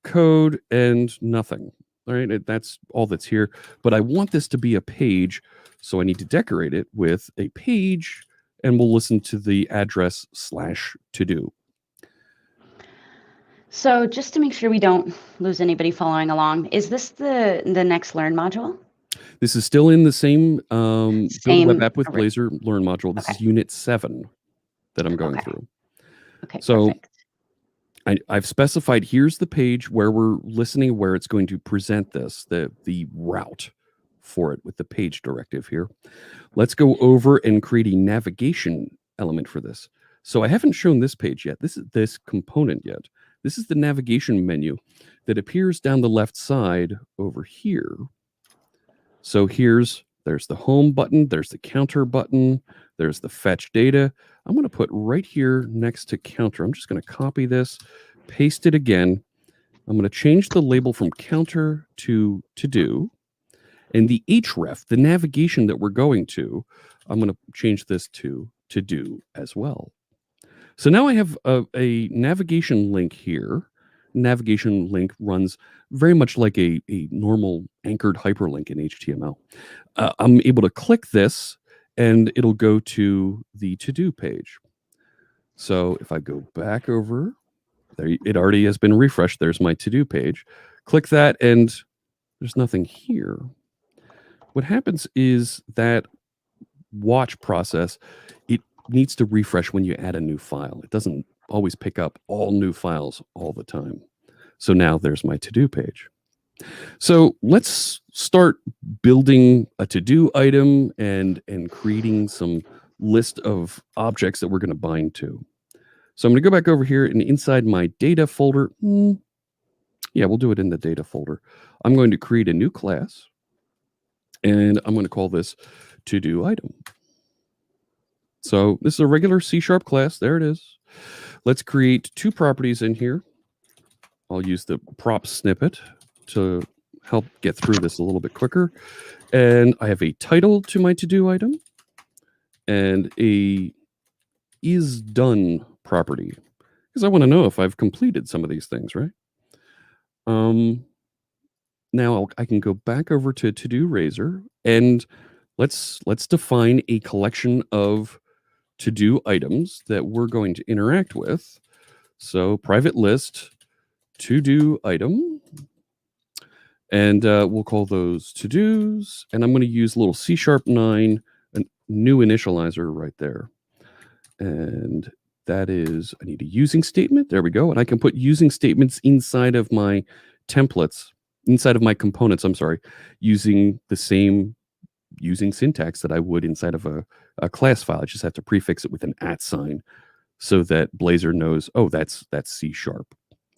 code, and nothing. All right, that's all that's here. But I want this to be a page, so I need to decorate it with a page, and we'll listen to the address /to-do. So just to make sure we don't lose anybody following along, is this the next Learn module? This is still in the same Build a Web App with Okay. Blazor Learn module. This is Unit 7 that I'm going through. Okay, so perfect. I've specified here's the page where we're listening, where it's going to present this, the route for it with the page directive here. Let's go over and create a navigation element for this. So I haven't shown this page yet. This component yet. This is the navigation menu that appears down the left side over here. So there's the home button, there's the counter button, there's the fetch data. I'm going to put right here next to counter. I'm just going to copy this, paste it again. I'm going to change the label from counter to do. And the href, the navigation that we're going to, I'm going to change this to do as well. So now I have a navigation link here. Navigation link runs very much like a normal anchored hyperlink in HTML. I'm able to click this and it'll go to the to-do page. So if I go back over, there, it already has been refreshed. There's my to-do page. Click that and there's nothing here. What happens is that watch process, it needs to refresh when you add a new file. It doesn't always pick up all new files all the time. So now there's my to-do page. So let's start building a to-do item and creating some list of objects that we're going to bind to. So I'm going to go back over here and inside my data folder. Yeah, we'll do it in the data folder. I'm going to create a new class and I'm going to call this to-do item. So this is a regular C# class. There it is. Let's create two properties in here. I'll use the prop snippet to help get through this a little bit quicker. And I have a title to my to-do item and a is done property because I want to know if I've completed some of these things, right? Now I can go back over to to-do Razor and let's define a collection of to-do items that we're going to interact with. So private list to-do item. And we'll call those to-dos. And I'm going to use a little C#9, a new initializer right there. And that is, I need a using statement. There we go. And I can put using statements inside of my templates, inside of my components, I'm sorry, using the same using syntax that I would inside of a class file. I just have to prefix it with an @ sign so that Blazor knows, oh, that's C#.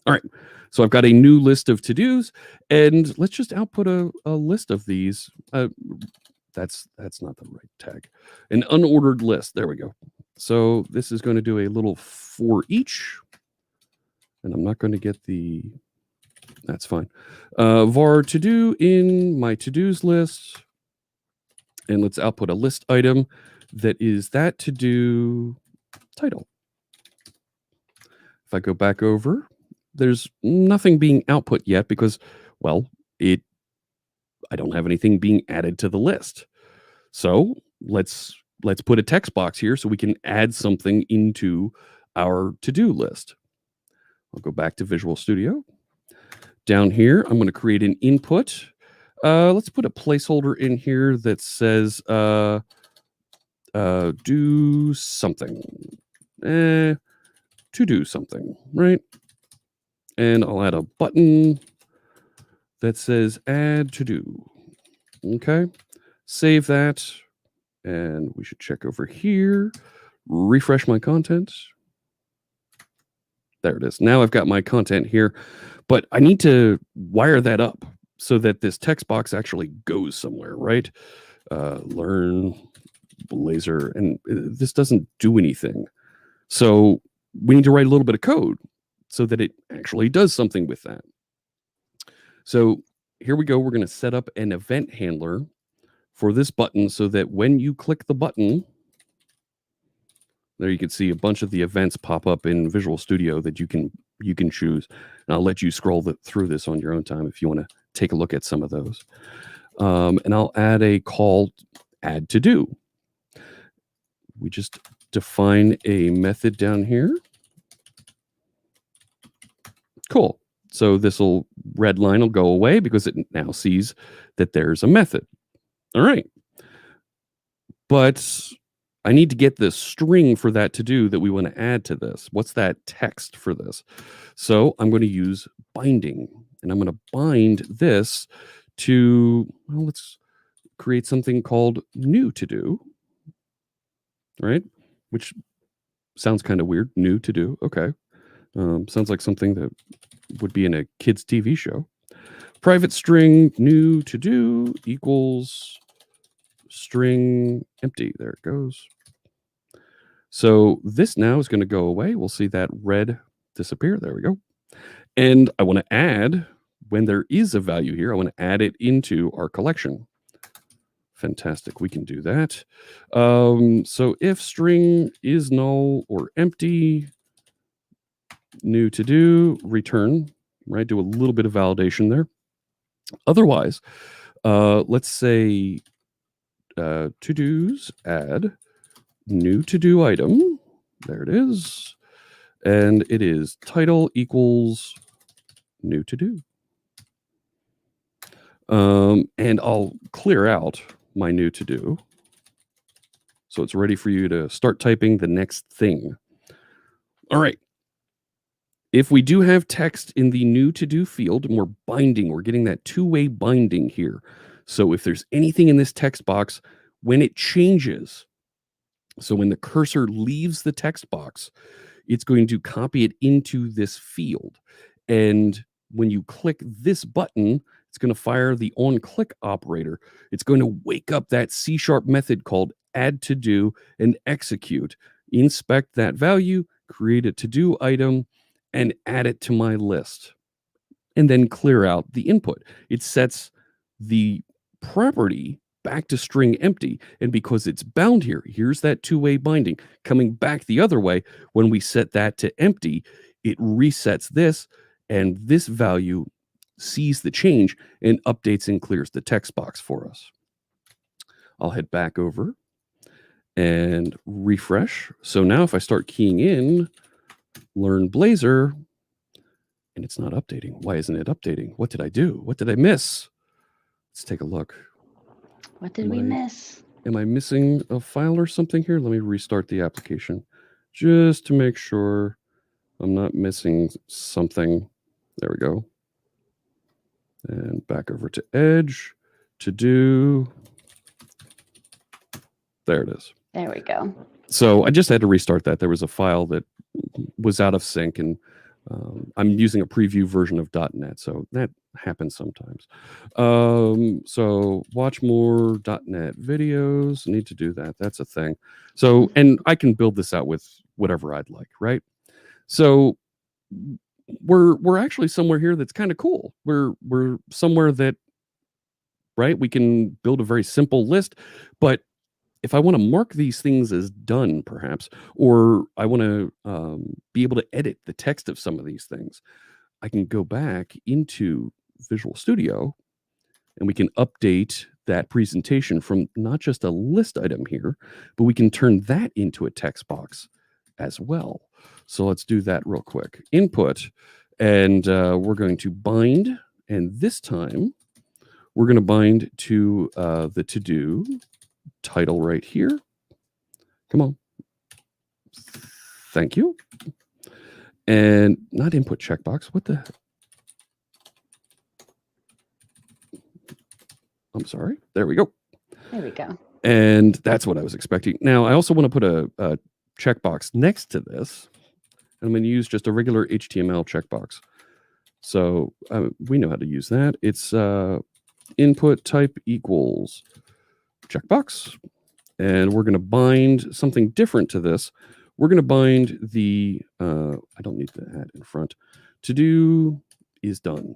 All right, so I've got a new list of to-dos, and let's just output a list of these. That's not the right tag. An unordered list. There we go. So this is going to do a little for each, and I'm not going to get the. That's fine. Var to-do in my to-dos list, and let's output a list item that is that to-do title. If I go back over, there's nothing being output yet because, well, I don't have anything being added to the list. So let's put a text box here so we can add something into our to-do list. I'll go back to Visual Studio. Down here, I'm going to create an input. Let's put a placeholder in here that says do something. To do something, right? And I'll add a button that says add to do. Okay, save that. And we should check over here, refresh my content. There it is. Now I've got my content here, but I need to wire that up so that this text box actually goes somewhere, right? Learn Blazor, and this doesn't do anything. So we need to write a little bit of code so that it actually does something with that. So here we go. We're going to set up an event handler for this button so that when you click the button, there you can see a bunch of the events pop up in Visual Studio that you can choose. And I'll let you scroll through this on your own time if you want to take a look at some of those. And I'll add a call add to do. We just define a method down here. Cool. So this red line will go away because it now sees that there's a method. All right. But I need to get the string for that to do that we want to add to this. What's that text for this? So I'm going to use binding, and I'm going to bind this to, well, let's create something called new to do, right? Which sounds kind of weird. New to do. Okay. Sounds like something that would be in a kid's TV show. Private string new to do equals string empty. There it goes. So this now is going to go away. We'll see that red disappear. There we go. And I want to add, when there is a value here, I want to add it into our collection. Fantastic. We can do that. So if string is null or empty, new to do, return, right? Do a little bit of validation there. Otherwise, let's say to-dos, add new to-do item. There it is. And it is title equals new to-do. And I'll clear out my new to-do. So it's ready for you to start typing the next thing. All right. If we do have text in the new to-do field, and we're binding, we're getting that two-way binding here. So if there's anything in this text box, when it changes, so when the cursor leaves the text box, it's going to copy it into this field. And when you click this button, it's going to fire the on-click operator. It's going to wake up that C# method called add to do and execute. Inspect that value, create a to-do item, and add it to my list. And then clear out the input. It sets the property back to string empty. And because it's bound here, here's that two-way binding. Coming back the other way, when we set that to empty, it resets this, and this value sees the change and updates and clears the text box for us. I'll head back over and refresh. So now if I start keying in, learn Blazor, and it's not updating. Why isn't it updating? What did I do? What did I miss? Let's take a look. What did we miss? Am I missing a file or something here? Let me restart the application just to make sure I'm not missing something. There we go. And back over to Edge, to do. There it is. There we go. So I just had to restart that. There was a file that was out of sync, and I'm using a preview version of .NET, so that happens sometimes. So watch more .NET videos. Need to do that. That's a thing. So, and I can build this out with whatever I'd like, right? So we're actually somewhere here that's kind of cool. We're somewhere that, right, we can build a very simple list, but if I want to mark these things as done, perhaps, or I want to be able to edit the text of some of these things, I can go back into Visual Studio and we can update that presentation from not just a list item here, but we can turn that into a text box as well. So let's do that real quick. Input, and we're going to bind, and this time we're going to bind to the to-do title right here. Come on. Thank you. And not input checkbox. What the? I'm sorry. There we go. There we go. And that's what I was expecting. Now, I also want to put a checkbox next to this. I'm going to use just a regular HTML checkbox. So we know how to use that. It's input type equals checkbox. And we're going to bind something different to this. We're going to bind the, I don't need the at in front. To do is done.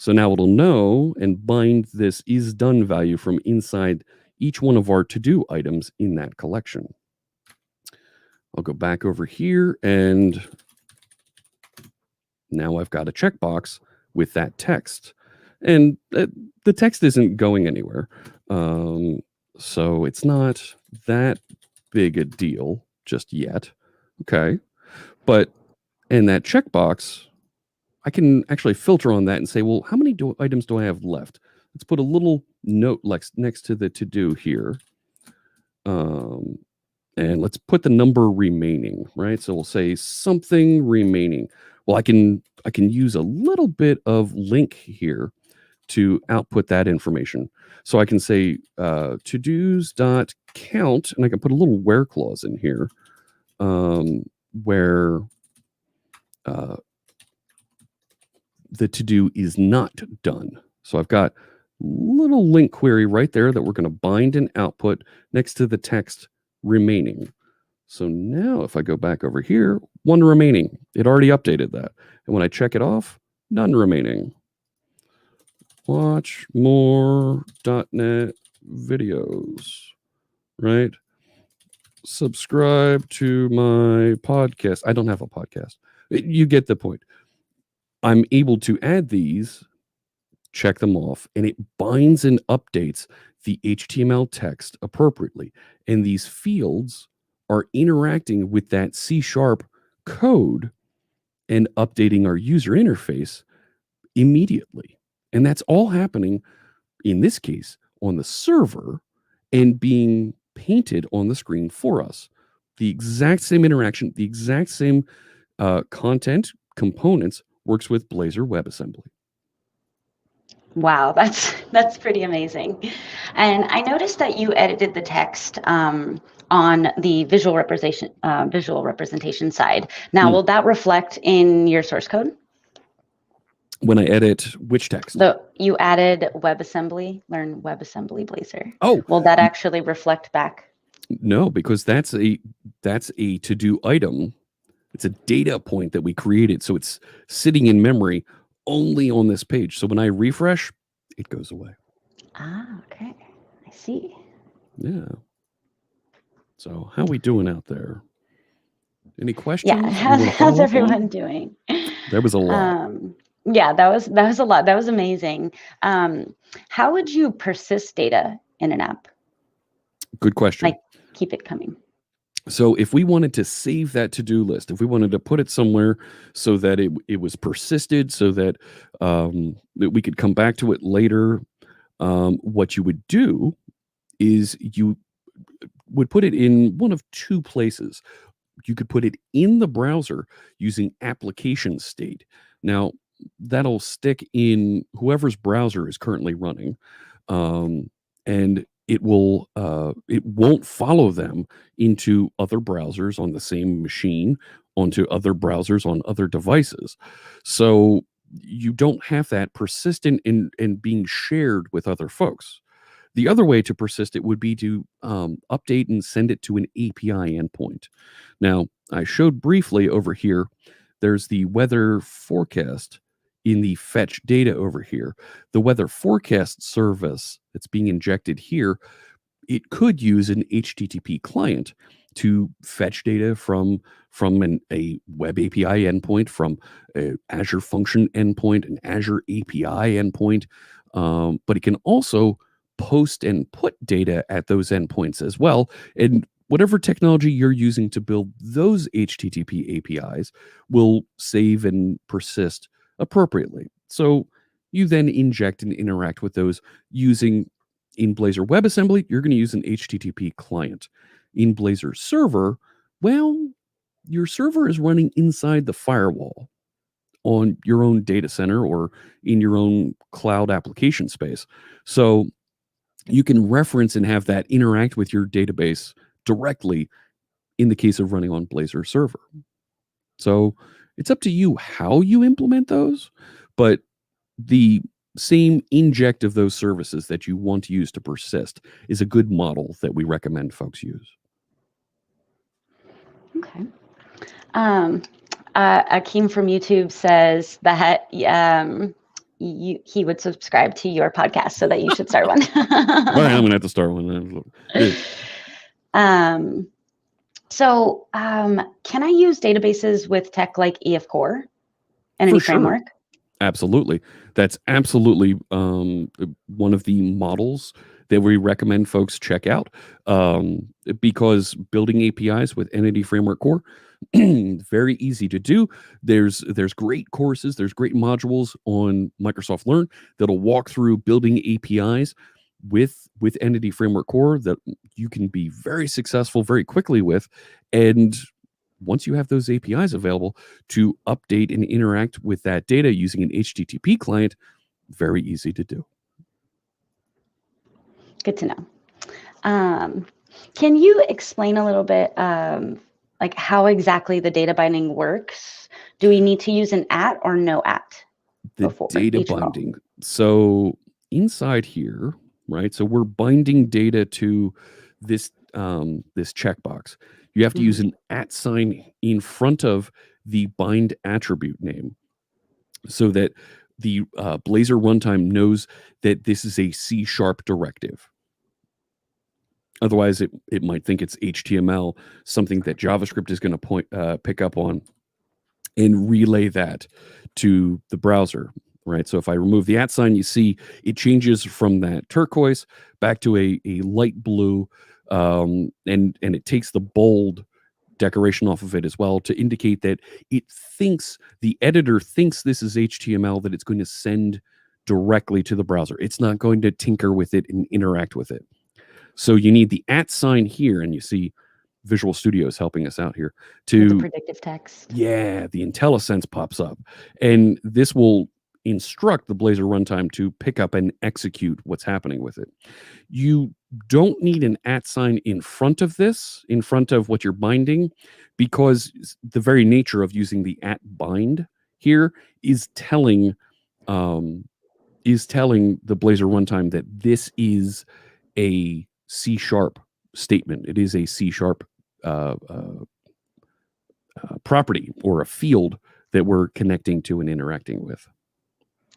So now it'll know and bind this is done value from inside each one of our to-do items in that collection. I'll go back over here, and now I've got a checkbox with that text. And the text isn't going anywhere. So it's not that big a deal just yet. Okay. But in that checkbox, I can actually filter on that and say, well, how many items do I have left? Let's put a little note next to the to-do here. And let's put the number remaining, right? So we'll say something remaining. Well, I can use a little bit of link here to output that information. So I can say to-dos.count, and I can put a little where clause in here, where the to-do is not done. So I've got a little link query right there that we're going to bind and output next to the text remaining. So now if I go back over here, one remaining. It already updated that. And when I check it off, none remaining. Watch more .NET videos, right? Subscribe to my podcast. I don't have a podcast. You get the point. I'm able to add these, check them off, and it binds and updates the HTML text appropriately. And these fields are interacting with that C# code and updating our user interface immediately. And that's all happening, in this case, on the server and being painted on the screen for us. The exact same interaction, the exact same content components works with Blazor WebAssembly. Wow, that's pretty amazing. And I noticed that you edited the text on the visual representation side. Now, will that reflect in your source code? When I edit which text? You added WebAssembly, learn WebAssembly Blazor. Oh, will that actually reflect back? No, because that's a to-do item. It's a data point that we created, so it's sitting in memory only on this page. So when I refresh, it goes away. Ah, okay, I see. Yeah. So how we doing out there? Any questions? Yeah, how's everyone doing? There was a lot. Yeah, that was a lot. That was amazing. How would you persist data in an app? Good question. Like keep it coming. So if we wanted to save that to-do list, if we wanted to put it somewhere so that it was persisted, so that we could come back to it later, what you would do is you would put it in one of two places. You could put it in the browser using application state. Now, that'll stick in whoever's browser is currently running, and it won't follow them into other browsers on the same machine, onto other browsers on other devices. So you don't have that persistent and being shared with other folks. The other way to persist it would be to update and send it to an API endpoint. Now, I showed briefly over here, there's the weather forecast in the fetch data over here. The weather forecast service that's being injected here, it could use an HTTP client to fetch data from a web API endpoint, from an Azure function endpoint, an Azure API endpoint, But it can also post and put data at those endpoints as well. And whatever technology you're using to build those HTTP APIs will save and persist appropriately. So you then inject and interact with those using, in Blazor WebAssembly, you're going to use an HTTP client. In Blazor Server, well, your server is running inside the firewall on your own data center or in your own cloud application space. So you can reference and have that interact with your database directly in the case of running on Blazor Server. So it's up to you how you implement those, but the same inject of those services that you want to use to persist is a good model that we recommend folks use. Okay. Akeem from YouTube says that he would subscribe to your podcast, so that you should start one. Well, I'm gonna have to start one. Can I use databases with tech like EF Core and any framework? Absolutely. That's absolutely one of the models that we recommend folks check out, because building APIs with Entity Framework Core, very easy to do. There's great courses, there's great modules on Microsoft Learn that'll walk through building APIs with Entity Framework Core that you can be very successful very quickly with. And once you have those APIs available to update and interact with that data using an HTTP client, very easy to do. Good to know. Can you explain a little bit like how exactly the data binding works? Do we need to use an @ or no @ The data binding. So inside here, right? So we're binding data to this this checkbox. You have to use an @ sign in front of the bind attribute name so that the Blazor runtime knows that this is a C# directive. Otherwise, it might think it's HTML, something that JavaScript is going to pick up on and relay that to the browser, right? So if I remove the @ sign, you see it changes from that turquoise back to a light blue, and it takes the bold decoration off of it as well to indicate that the editor thinks this is HTML, that it's going to send directly to the browser. It's not going to tinker with it and interact with it. So you need the @ sign here, and you see Visual Studio is helping us out here to with the predictive text. Yeah, the IntelliSense pops up, and this will instruct the Blazor runtime to pick up and execute what's happening with it. You don't need an @ sign in front of this, in front of what you're binding, because the very nature of using the @bind here is telling the Blazor runtime that this is a C# statement. It is a C# property or a field that we're connecting to and interacting with.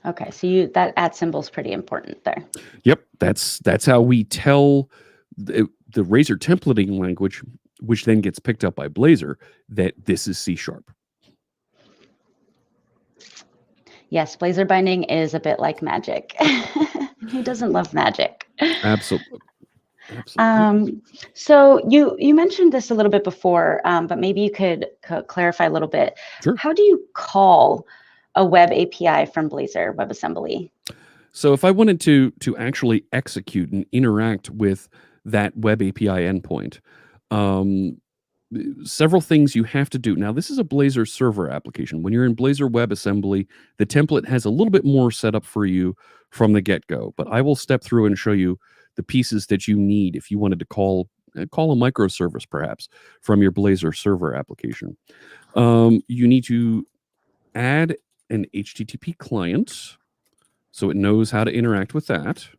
Okay, so that @ symbol is pretty important there. Yep, that's how we tell the Razor templating language, which then gets picked up by Blazor, that this is C#. Yes, Blazor binding is a bit like magic. Who doesn't love magic? Absolutely. So you mentioned this a little bit before, but maybe you could clarify a little bit. Sure. How do you call a web API from Blazor WebAssembly? So if I wanted to actually execute and interact with that web API endpoint, several things you have to do. Now, this is a Blazor Server application. When you're in Blazor WebAssembly, the template has a little bit more set up for you from the get-go, but I will step through and show you the pieces that you need if you wanted to call a microservice, perhaps, from your Blazor Server application. You need to add an HTTP client so it knows how to interact with that.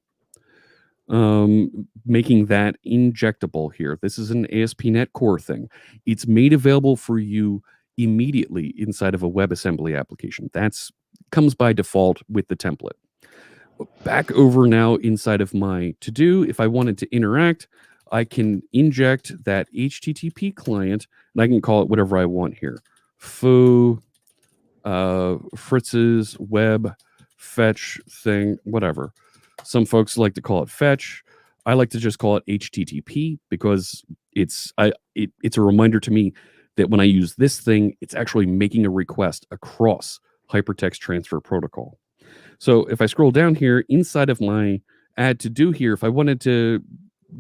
Making that injectable here. This is an ASP.NET Core thing. It's made available for you immediately inside of a WebAssembly application. That's comes by default with the template. Back over now inside of my to-do, if I wanted to interact, I can inject that HTTP client, and I can call it whatever I want here. Fritz's web fetch thing, whatever. Some folks like to call it fetch. I like to just call it HTTP because it's a reminder to me that when I use this thing, it's actually making a request across hypertext transfer protocol. So if I scroll down here inside of my add to do here, if I wanted to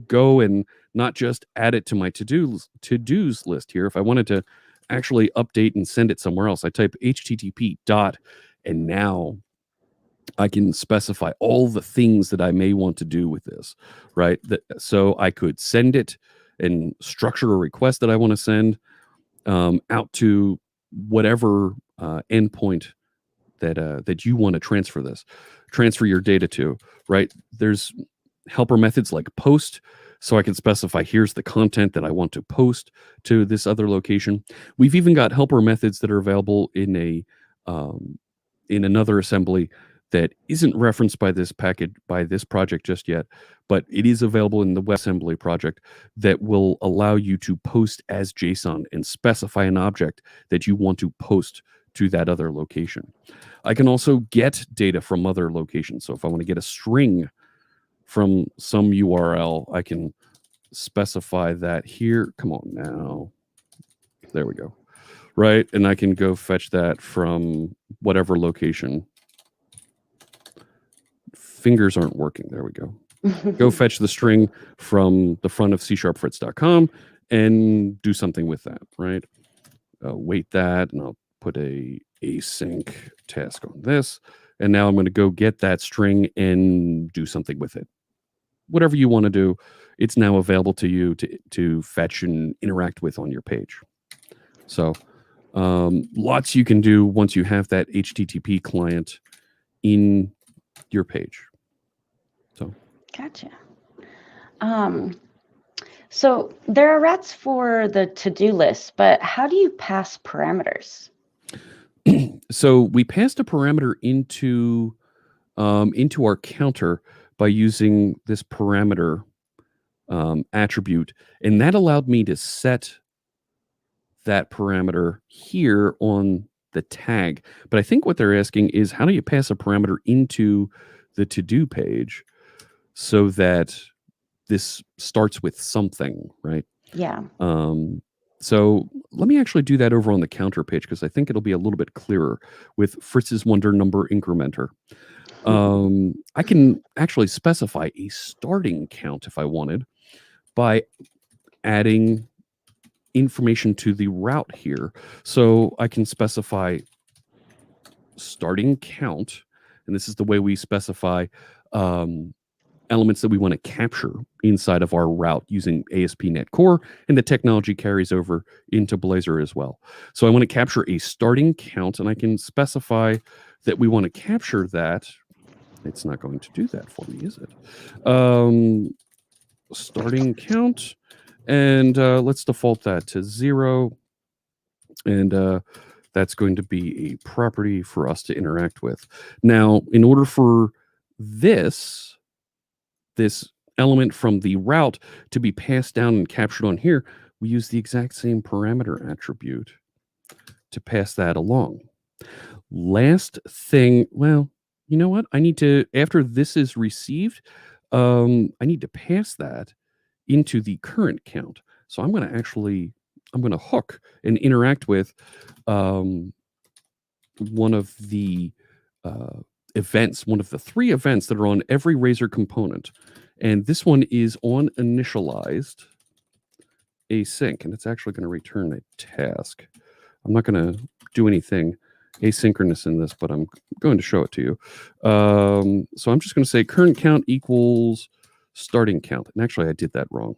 go and not just add it to my to-dos list here, if I wanted to actually update and send it somewhere else, I type HTTP dot, and now I can specify all the things that I may want to do with this, right? So I could send it and structure a request that I want to send out to whatever endpoint that you want to transfer your data to, right? There's helper methods like post, so I can specify here's the content that I want to post to this other location. We've even got helper methods that are available in in another assembly that isn't referenced by this project just yet, but it is available in the WebAssembly project that will allow you to post as JSON and specify an object that you want to post to that other location. I can also get data from other locations. So if I want to get a string from some URL, I can specify that here. Come on now. There we go. Right. And I can go fetch that from whatever location. Fingers aren't working. There we go. Go fetch the string from the front of C#Fritz.com and do something with that, right? Wait that, and I'll put a async task on this. And now I'm going to go get that string and do something with it. Whatever you want to do, it's now available to you to fetch and interact with on your page. So lots you can do once you have that HTTP client in your page. So Gotcha. So there are routes for the to-do list, but how do you pass parameters? So we passed a parameter into our counter by using this parameter attribute, and that allowed me to set that parameter here on the tag. But I think what they're asking is, how do you pass a parameter into the to-do page so that this starts with something, right? Yeah. So let me actually do that over on the counter page, because I think it'll be a little bit clearer with Fritz's Wonder Number Incrementer. I can actually specify a starting count if I wanted by adding information to the route here. So I can specify starting count, and this is the way we specify elements that we want to capture inside of our route using ASP.NET Core, and the technology carries over into Blazor as well. So I want to capture a starting count, and I can specify that we want to capture that. It's not going to do that for me, is it? Starting count, and let's default that to 0, and that's going to be a property for us to interact with. Now, in order for this element from the route to be passed down and captured on here, we use the exact same parameter attribute to pass that along. Last thing, well, you know what? I need to, after this is received, I need to pass that into the current count. So I'm going to hook and interact with one of the events, one of the 3 events that are on every Razor component. And this one is on initialized async, and it's actually going to return a task. I'm not going to do anything asynchronous in this, but I'm going to show it to you. So I'm just going to say current count equals starting count. And actually, I did that wrong.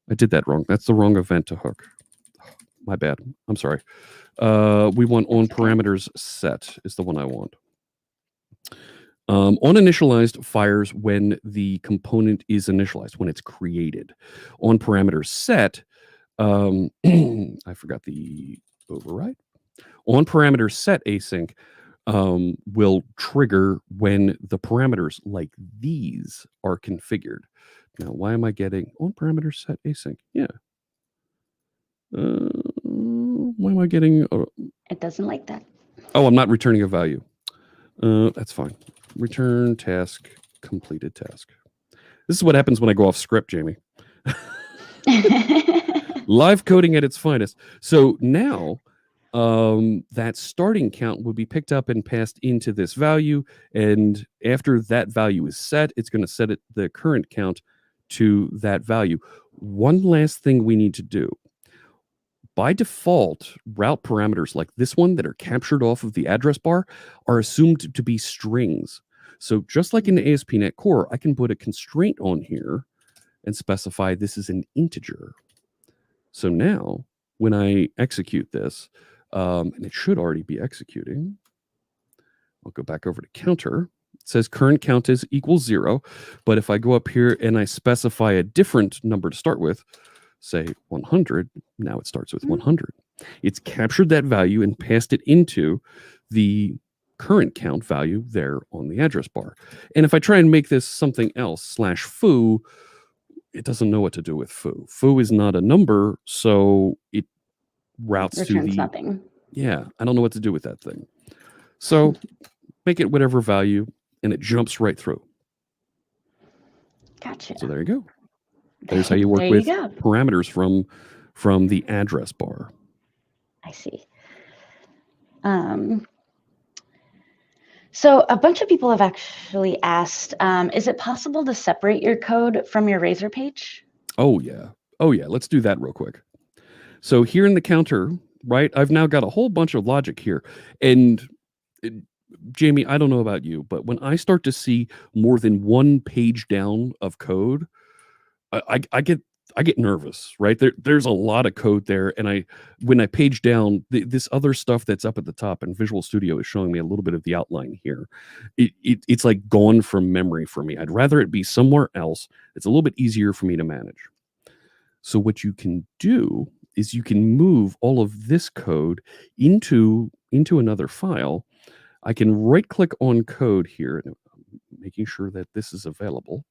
That's the wrong event to hook. My bad. I'm sorry. We want on parameters set is the one I want. On initialized fires when the component is initialized, when it's created. On parameters set, I forgot the override. On parameters set async will trigger when the parameters like these are configured. Now, why am I getting on parameters set async? Yeah. Why am I getting? It doesn't like that. Oh, I'm not returning a value. That's fine. Return task completed task. This is what happens when I go off script, Jamie. Live coding at its finest. So now that starting count would be picked up and passed into this value. And after that value is set, it's going to set it the current count to that value. One last thing we need to do. By default, route parameters like this one that are captured off of the address bar are assumed to be strings. So just like in the ASP.NET Core, I can put a constraint on here and specify this is an integer. So now when I execute this, and it should already be executing, I'll go back over to counter. It says current count is equals 0. But if I go up here and I specify a different number to start with, say 100, now it starts with 100. It's captured that value and passed it into the current count value there on the address bar. And if I try and make this something else, /foo, it doesn't know what to do with foo. Foo is not a number, so it routes Returns to the nothing. Yeah, I don't know what to do with that thing. So make it whatever value, and it jumps right through. Gotcha. So there you go. There's how you work with parameters from the address bar. I see. So a bunch of people have actually asked, is it possible to separate your code from your Razor page? Oh, yeah. Let's do that real quick. So here in the counter, right, I've now got a whole bunch of logic here. And Jamie, I don't know about you, but when I start to see more than one page down of code, I get nervous, right? There's a lot of code there, and when I page down, this other stuff that's up at the top, and Visual Studio is showing me a little bit of the outline here. It's like gone from memory for me. I'd rather it be somewhere else. It's a little bit easier for me to manage. So what you can do is you can move all of this code into another file. I can right-click on code here, making sure that this is available.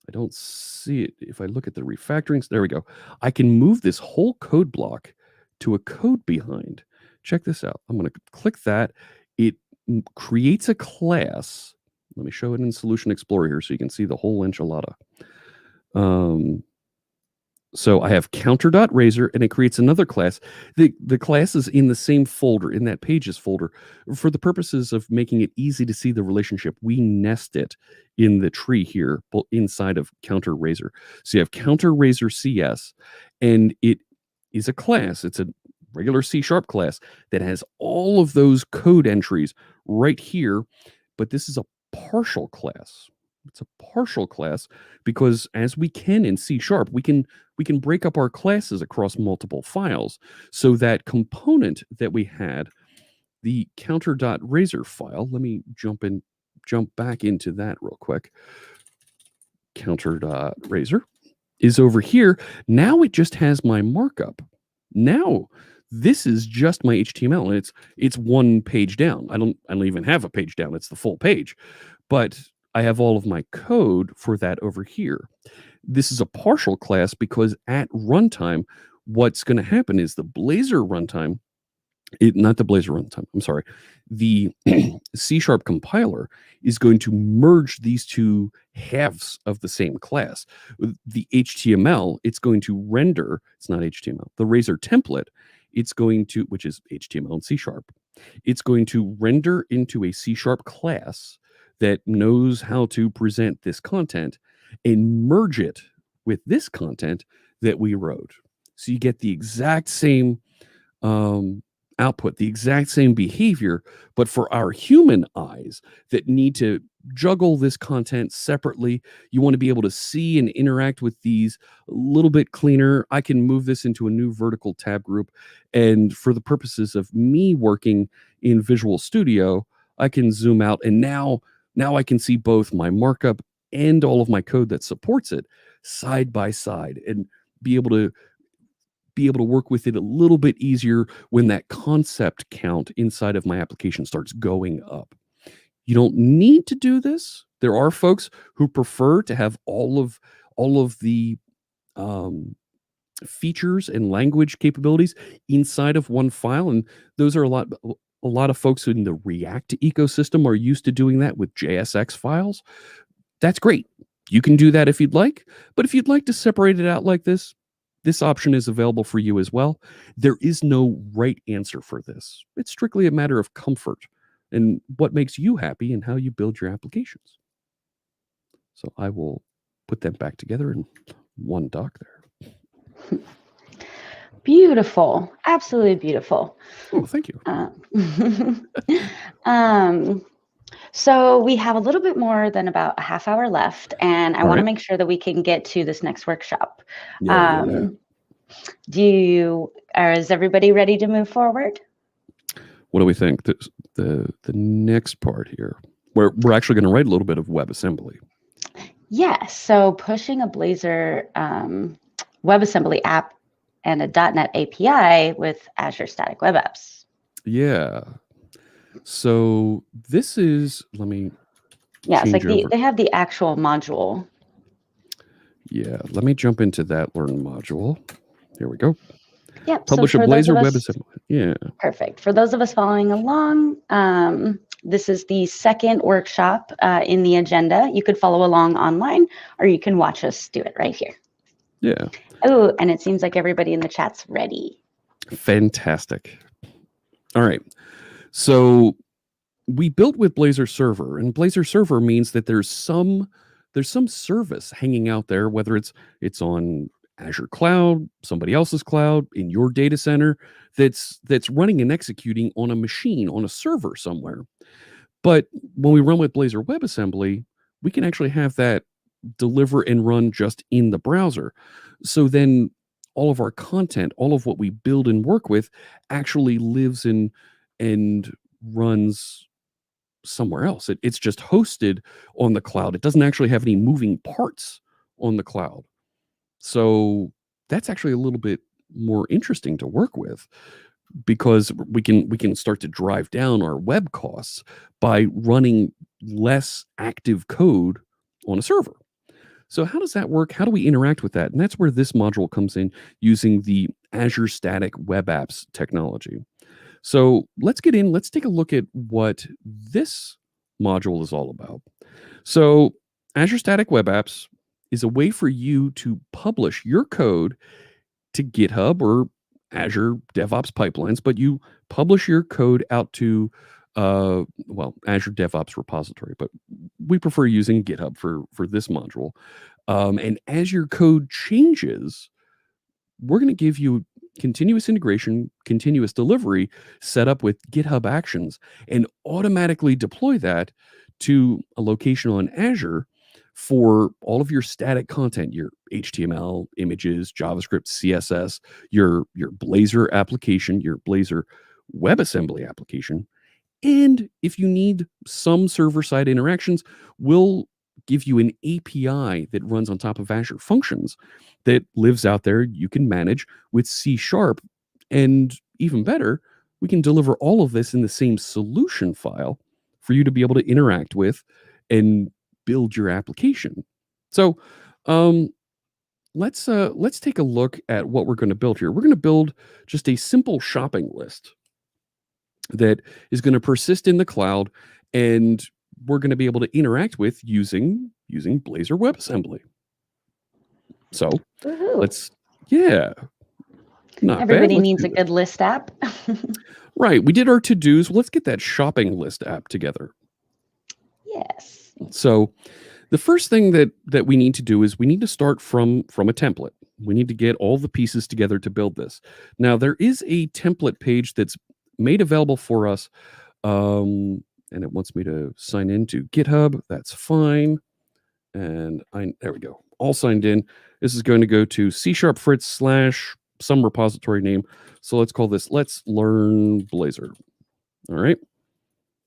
I don't see it. If I look at the refactorings, there we go. I can move this whole code block to a code behind. Check this out. I'm going to click that. It creates a class. Let me show it in Solution Explorer here so you can see the whole enchilada. So I have counter.razor, and it creates another class. The class is in the same folder, in that pages folder. For the purposes of making it easy to see the relationship, we nest it in the tree here inside of counter.razor. So you have counter.razor CS, and it is a class. It's a regular C# class that has all of those code entries right here, but this is a partial class. It's a partial class because, as we can in C#, we can break up our classes across multiple files. So that component that we had, the counter.razor file, let me jump back into that real quick. Counter.razor is over here. Now it just has my markup. Now this is just my HTML, and it's one page down. I don't even have a page down. It's the full page. But I have all of my code for that over here. This is a partial class because at runtime, what's going to happen is the Blazor runtime, not the Blazor runtime, I'm sorry, the C# compiler is going to merge these two halves of the same class. The HTML, it's going to render, it's not HTML, the Razor template, it's going to, which is HTML and C#, it's going to render into a C# class that knows how to present this content and merge it with this content that we wrote. So you get the exact same output, the exact same behavior, but for our human eyes that need to juggle this content separately, you want to be able to see and interact with these a little bit cleaner. I can move this into a new vertical tab group. And for the purposes of me working in Visual Studio, I can zoom out, and now I can see both my markup and all of my code that supports it side by side, and be able to work with it a little bit easier when that concept count inside of my application starts going up. You don't need to do this. There are folks who prefer to have all of the features and language capabilities inside of one file, and those are a lot a lot of folks in the React ecosystem are used to doing that with JSX files. That's great. You can do that if you'd like, but if you'd like to separate it out like this option is available for you as well. There is no right answer for this. It's strictly a matter of comfort and what makes you happy and how you build your applications. So I will put them back together in one doc there. Beautiful. Absolutely beautiful. Oh, thank you. So we have a little bit more than about a half hour left, and I All want to right. make sure that we can get to this next workshop. Yeah. Is everybody ready to move forward? What do we think? The next part here, where we're actually going to write a little bit of WebAssembly. Yes. So pushing a Blazor WebAssembly app and a .NET API with Azure Static Web Apps. Yeah. So this is, let me it's like change over. they have the actual module. Yeah, let me jump into that Learn module. Here we go. Yep. Publish a Blazor WebAssembly. Yeah. Perfect. For those of us following along, this is the second workshop in the agenda. You could follow along online, or you can watch us do it right here. Yeah. Oh, and it seems like everybody in the chat's ready. Fantastic. All right. So we built with Blazor Server, and Blazor Server means that there's some service hanging out there, whether it's on Azure cloud, somebody else's cloud, in your data center, that's running and executing on a machine, on a server somewhere. But when we run with Blazor WebAssembly, we can actually have that deliver and run just in the browser. So then all of our content, all of what we build and work with actually lives in and runs somewhere else. It's just hosted on the cloud. It doesn't actually have any moving parts on the cloud. So that's actually a little bit more interesting to work with, because we can start to drive down our web costs by running less active code on a server. So how does that work? How do we interact with that? And that's where this module comes in, using the Azure Static Web Apps technology. So let's get in. Let's take a look at what this module is all about. So Azure Static Web Apps is a way for you to publish your code to GitHub or Azure DevOps pipelines, but you publish your code out to Azure DevOps repository, but we prefer using GitHub for this module. And as your code changes, we're going to give you continuous integration, continuous delivery set up with GitHub Actions, and automatically deploy that to a location on Azure for all of your static content, your HTML, images, JavaScript, CSS, your Blazor application, your Blazor WebAssembly application. And if you need some server-side interactions, we'll give you an API that runs on top of Azure Functions that lives out there. You can manage with C#. And even better, we can deliver all of this in the same solution file for you to be able to interact with and build your application. So let's take a look at what we're going to build here. We're going to build just a simple shopping list that is going to persist in the cloud, and we're going to be able to interact with using Blazor WebAssembly. So let's, not Everybody bad. needs a good list app. Right. We did our to-dos. Let's get that shopping list app together. Yes. So the first thing that we need to do is we need to start from a template. We need to get all the pieces together to build this. Now, there is a template page that's made available for us, and it wants me to sign into GitHub. That's fine. And there we go. All signed in. This is going to go to C#Fritz / some repository name. So let's call this Let's Learn Blazor. All right.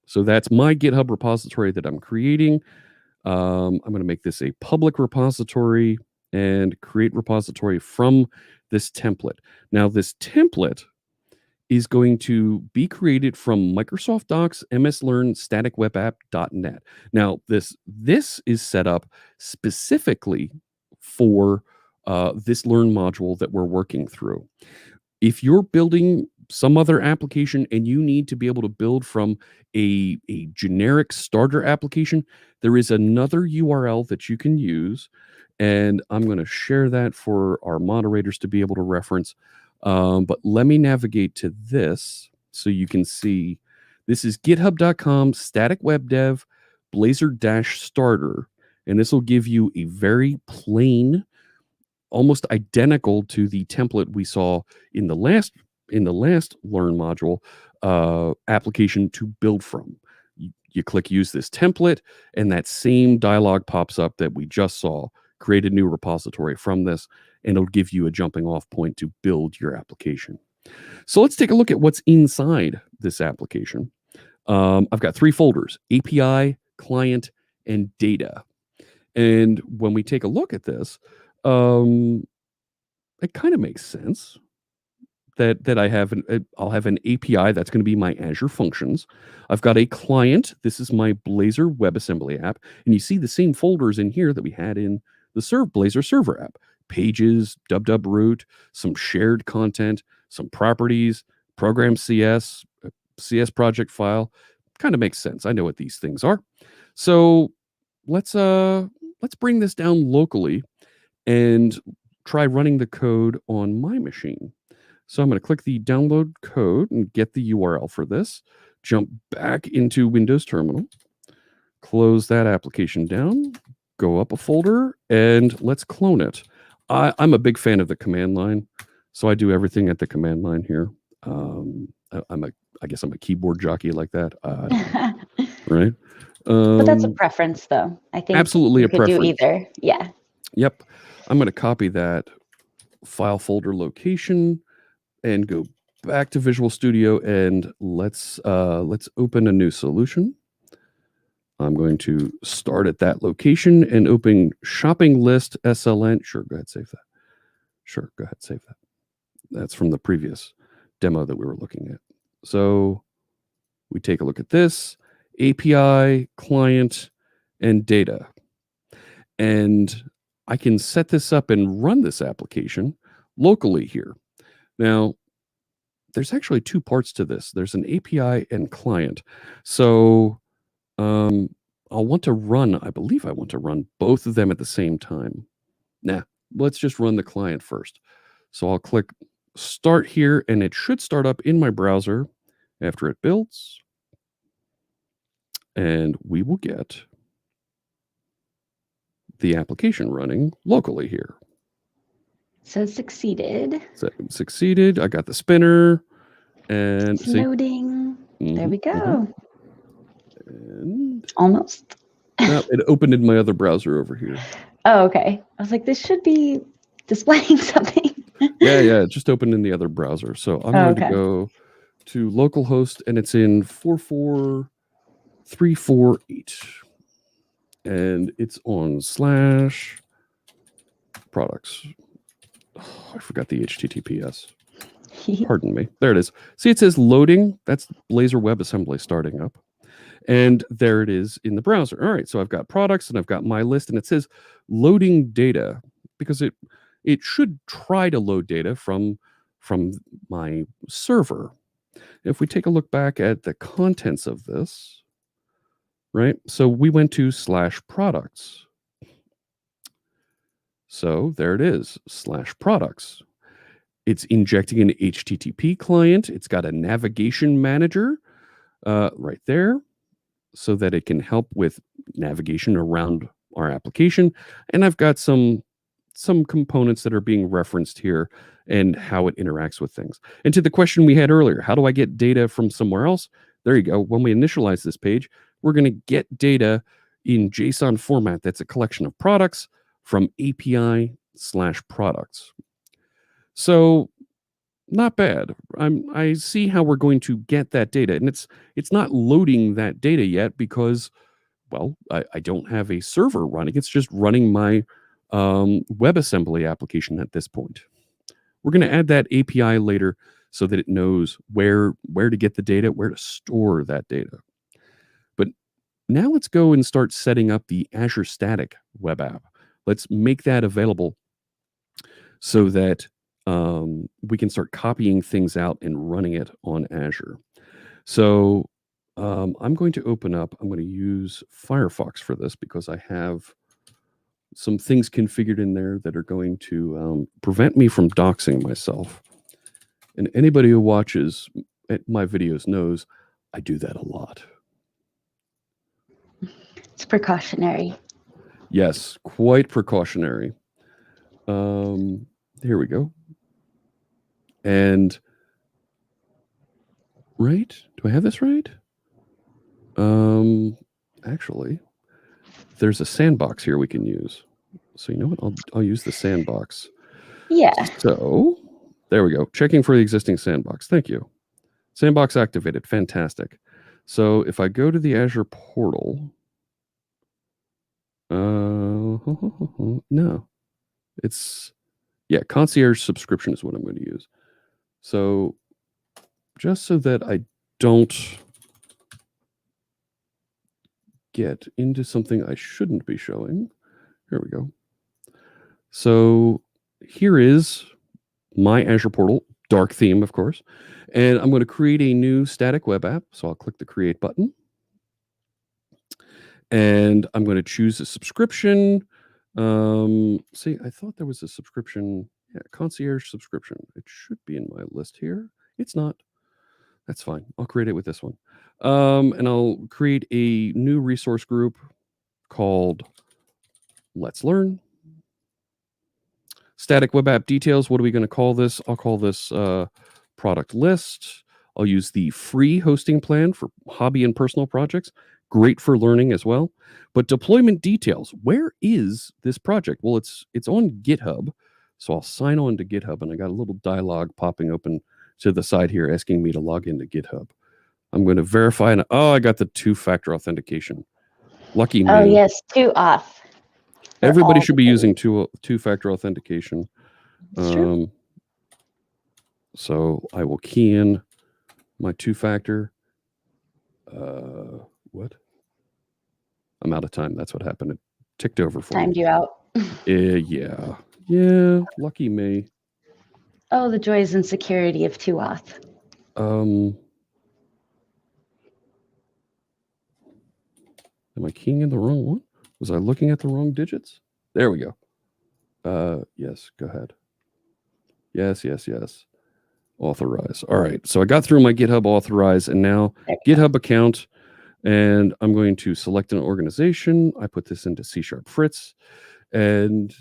So that's my GitHub repository that I'm creating. I'm going to make this a public repository and create repository from this template. Now, this template is going to be created from Microsoft Docs, MS Learn, Static Web App.net. Now, this is set up specifically for this Learn module that we're working through. If you're building some other application and you need to be able to build from a generic starter application, there is another URL that you can use. And I'm going to share that for our moderators to be able to reference. But let me navigate to this so you can see. This is github.com static web dev Blazor-starter. And this will give you a very plain, almost identical to the template we saw in the last learn module application to build from. You click use this template and that same dialog pops up that we just saw. Create a new repository from this and it'll give you a jumping off point to build your application. So let's take a look at what's inside this application. I've got 3 folders: API, client, and data. And when we take a look at this, it kind of makes sense that I'll have an API that's going to be my Azure Functions. I've got a client. This is my Blazor WebAssembly app, and you see the same folders in here that we had in the Blazor Server app: pages, root, some shared content, some properties, program CS, CS project file. Kind of makes sense. I know what these things are. So let's bring this down locally and try running the code on my machine. So I'm going to click the download code and get the URL for this, jump back into Windows Terminal, close that application down, go up a folder, and let's clone it. I'm a big fan of the command line, so I do everything at the command line here. I guess I'm a keyboard jockey like that, right? But that's a preference, though. I think absolutely you a could preference. do either. Yeah. Yep. I'm going to copy that file folder location and go back to Visual Studio, and let's open a new solution. I'm going to start at that location and open shopping list SLN. Sure, go ahead, save that. Sure, go ahead, save that. That's from the previous demo that we were looking at. So we take a look at this: API, client, and data. And I can set this up and run this application locally here. Now, there's actually 2 parts to this. There's an API and client. So I'll want to run, I believe I want to run both of them at the same time. Nah, let's just run the client first. So I'll click start here, and it should start up in my browser after it builds. And we will get the application running locally here. So succeeded. So succeeded. I got the spinner. And it's loading. There we go. And almost. No, it opened in my other browser over here. Oh, okay. I was like, this should be displaying something. yeah, it just opened in the other browser. So I'm going to go to localhost, and it's in 44348. And it's on /products. Oh, I forgot the HTTPS. Pardon me. There it is. See, it says loading. That's Blazor WebAssembly starting up. And there it is in the browser. All right, so I've got products and I've got my list, and it says loading data because it should try to load data from my server. If we take a look back at the contents of this, right? So we went to /products. So there it is, /products. It's injecting an HTTP client. It's got a navigation manager right there so that it can help with navigation around our application. And I've got some components that are being referenced here and how it interacts with things. And to the question we had earlier, how do I get data from somewhere else? There you go. When we initialize this page, we're going to get data in JSON format. That's a collection of products from API/products. So not bad. I see how we're going to get that data, and it's not loading that data yet because, well, I don't have a server running. It's just running my WebAssembly application at this point. We're going to add that API later so that it knows where to get the data, where to store that data. But now let's go and start setting up the Azure Static web app. Let's make that available so that we can start copying things out and running it on Azure. So I'm going to open up, I'm going to use Firefox for this because I have some things configured in there that are going to prevent me from doxing myself. And anybody who watches my videos knows I do that a lot. It's precautionary. Yes, quite precautionary. Here we go. And right? Do I have this right? Actually, there's a sandbox here we can use. So you know what? I'll use the sandbox. Yeah. So there we go. Checking for the existing sandbox. Thank you. Sandbox activated. Fantastic. So if I go to the Azure portal, no, it's, yeah, concierge subscription is what I'm going to use. So just so that I don't get into something I shouldn't be showing, here we go. So here is my Azure portal, dark theme, of course. And I'm going to create a new static web app. So I'll click the create button. And I'm going to choose a subscription. See, I thought there was a subscription. Yeah, concierge subscription. It should be in my list here. It's not. That's fine. I'll create it with this one. And I'll create a new resource group called Let's Learn. Static web app details. What are we going to call this? I'll call this product list. I'll use the free hosting plan for hobby and personal projects. Great for learning as well. But deployment details. Where is this project? Well, it's on GitHub. So I'll sign on to GitHub, and I got a little dialog popping open to the side here asking me to log into GitHub. I'm going to verify, and I got the two-factor authentication. Lucky me. Oh yes, 2auth. Everybody should be using two-factor authentication. So I will key in my two-factor. What? I'm out of time. That's what happened. It ticked over for Timed me. you out. Yeah. Lucky me. Oh, the joys and security of 2auth. Am I keying in the wrong one? Was I looking at the wrong digits? There we go. Yes, go ahead. Yes. Authorize. All right. So I got through my GitHub authorize, and now GitHub account, and I'm going to select an organization. I put this into C# Fritz, and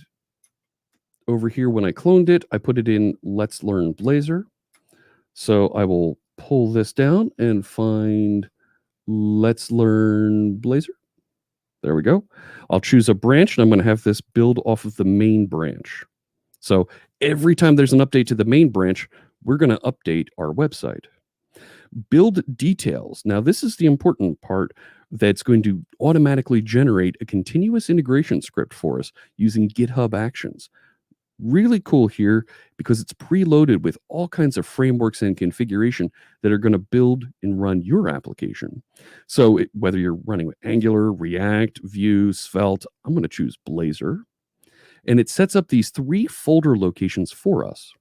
over here when I cloned it, I put it in Let's Learn Blazor. So I will pull this down and find Let's Learn Blazor. There we go. I'll choose a branch, and I'm going to have this build off of the main branch. So every time there's an update to the main branch, we're going to update our website. Build details. Now, this is the important part that's going to automatically generate a continuous integration script for us using GitHub Actions. Really cool here because it's preloaded with all kinds of frameworks and configuration that are going to build and run your application. So whether you're running with Angular, React, Vue, Svelte, I'm going to choose Blazor. And it sets up these 3 folder locations for us: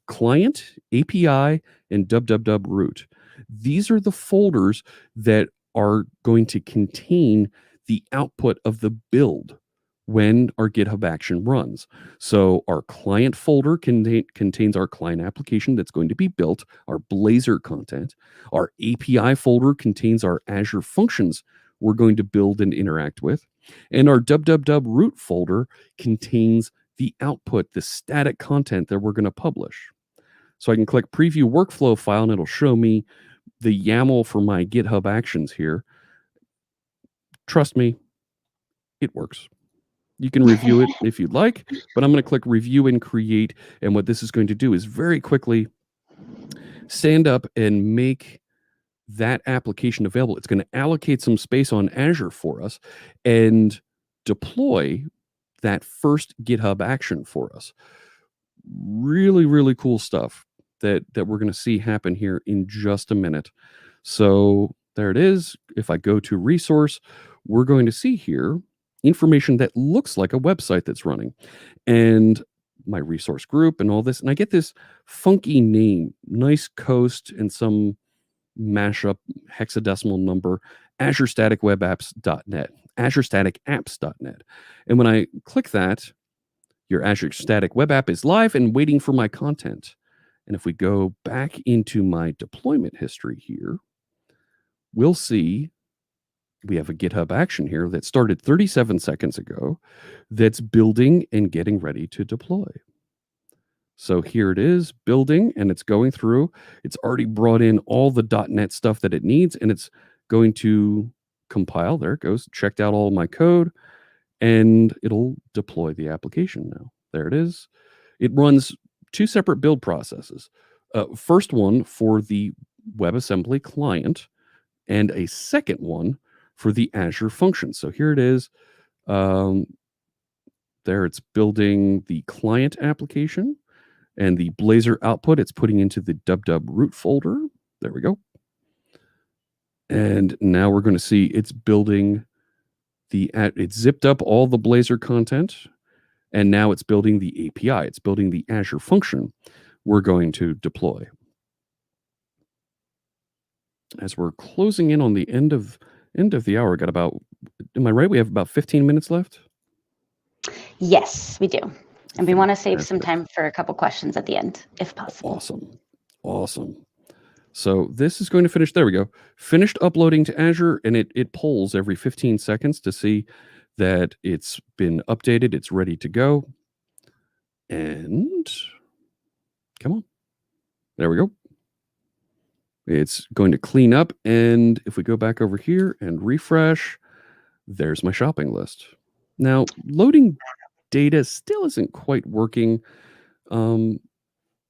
client, API, and www root. These are the folders that are going to contain the output of the build when our GitHub action runs. So our client folder contains our client application that's going to be built, our Blazor content. Our API folder contains our Azure functions we're going to build and interact with. And our www root folder contains the output, the static content that we're going to publish. So I can click preview workflow file, and it'll show me the YAML for my GitHub actions here. Trust me, it works. You can review it if you'd like, but I'm going to click review and create. And what this is going to do is very quickly stand up and make that application available. It's going to allocate some space on Azure for us and deploy that first GitHub action for us. Really, really cool stuff that we're going to see happen here in just a minute. So there it is. If I go to resource, we're going to see here information that looks like a website that's running. And my resource group and all this, and I get this funky name, nice coast and some mashup hexadecimal number, Azure Static Web Apps.net, Azure Static Apps.net. And when I click that, your Azure Static Web App is live and waiting for my content. And if we go back into my deployment history here, we'll see we have a GitHub action here that started 37 seconds ago that's building and getting ready to deploy. So here it is building and it's going through. It's already brought in all the .NET stuff that it needs and it's going to compile. There it goes. Checked out all my code and it'll deploy the application now. There it is. It runs two separate build processes. First one for the WebAssembly client and a second one for the Azure function. So here it is. There it's building the client application. And the Blazor output, it's putting into the www root folder. There we go. And now we're going to see it's building it's zipped up all the Blazor content. And now it's building the API. It's building the Azure function we're going to deploy. As we're closing in on the end of the hour, got about, am I right? We have about 15 minutes left? Yes, we do. And we want to save some time for a couple questions at the end, if possible. Awesome. So this is going to finish. There we go. Finished uploading to Azure, and it polls every 15 seconds to see that it's been updated. It's ready to go. And come on. There we go. It's going to clean up. And if we go back over here and refresh, there's my shopping list. Now, loading data still isn't quite working. The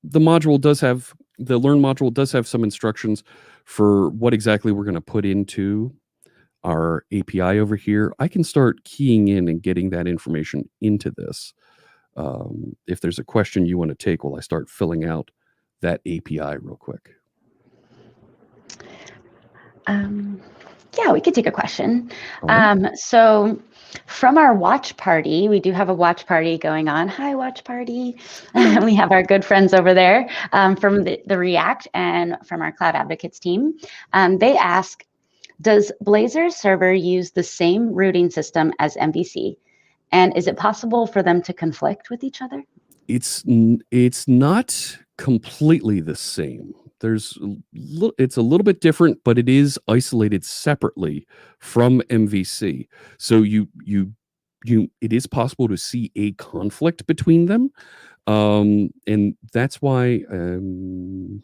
module does have, the Learn module does have some instructions for what exactly we're going to put into our API over here. I can start keying in and getting that information into this. If there's a question you want to take while I start filling out that API real quick. Yeah, we could take a question. Right. So from our watch party, we do have a watch party going on. Hi, watch party. We have our good friends over there from the React and from our Cloud Advocates team. They ask, does Blazor Server use the same routing system as MVC? And is it possible for them to conflict with each other? It's not completely the same. It's a little bit different, but it is isolated separately from MVC. So it is possible to see a conflict between them, and that's why I'm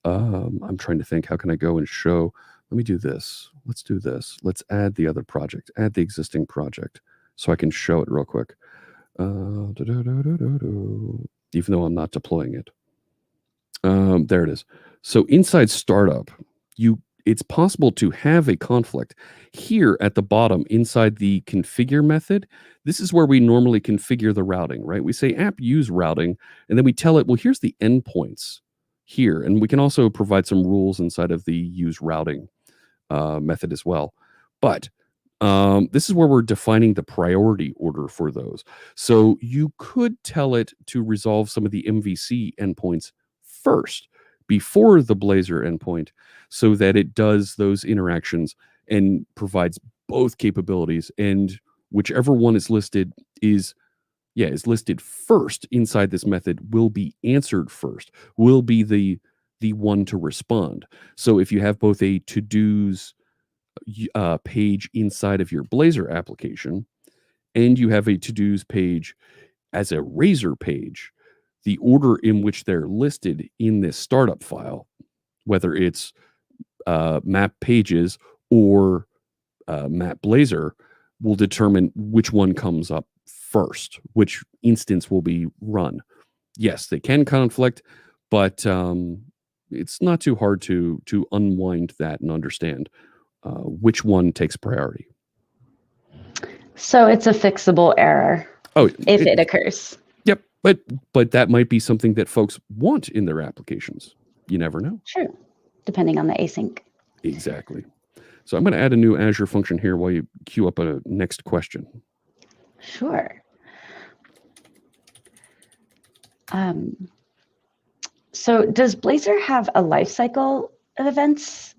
trying to think. How can I go and show? Let me do this. Let's do this. Let's add the other project. Add the existing project so I can show it real quick. Even though I'm not deploying it. There it is. So inside startup, it's possible to have a conflict. Here at the bottom, inside the configure method, this is where we normally configure the routing, right? We say app use routing, and then we tell it, well, here's the endpoints here. And we can also provide some rules inside of the use routing method as well. But this is where we're defining the priority order for those. So you could tell it to resolve some of the MVC endpoints first before the Blazor endpoint so that it does those interactions and provides both capabilities, and whichever one is listed is listed first inside this method will be answered first, will be the one to respond. So if you have both a to-dos page inside of your Blazor application and you have a to-dos page as a Razor page, the order in which they're listed in this startup file, whether it's map pages or map Blazor, will determine which one comes up first, which instance will be run. Yes, they can conflict, but it's not too hard to unwind that and understand which one takes priority. So it's a fixable error if it occurs. Yep, but that might be something that folks want in their applications. You never know. True, depending on the async. Exactly. So I'm going to add a new Azure function here while you queue up a next question. Sure. So does Blazor have a lifecycle of events?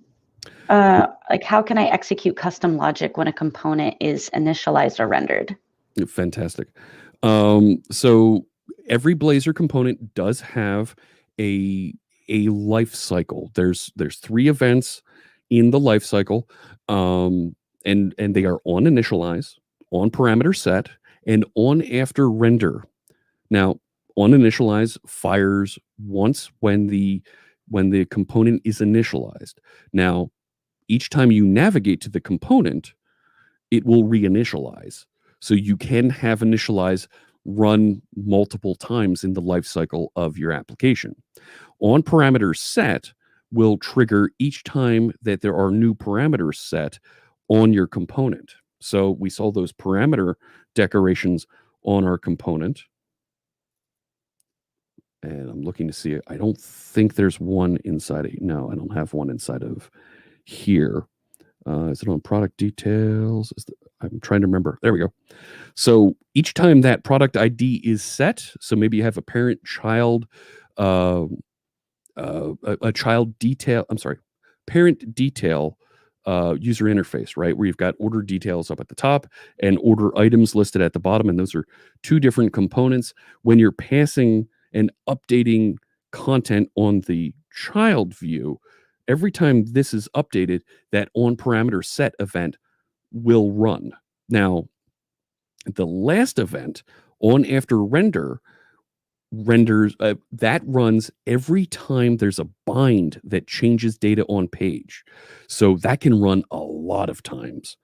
Like how can I execute custom logic when a component is initialized or rendered? Fantastic. So every Blazor component does have a life cycle. There's 3 events in the life cycle, and they are on initialize, on parameter set, and on after render. Now, on initialize fires once when the component is initialized. Now, each time you navigate to the component, it will reinitialize. So you can have initialize run multiple times in the life cycle of your application. On parameter set will trigger each time that there are new parameters set on your component. So we saw those parameter decorations on our component. And I'm looking to see it. I don't think there's one inside of, no, I don't have one inside of here. Is it on product details? I'm trying to remember. There we go. So each time that product ID is set, so maybe you have a parent-child, a child detail. I'm sorry, parent detail user interface, right? Where you've got order details up at the top and order items listed at the bottom, and those are 2 different components. When you're passing and updating content on the child view, every time this is updated, that on parameter set event will run. Now, the last event on after render renders that runs every time there's a bind that changes data on page. So that can run a lot of times.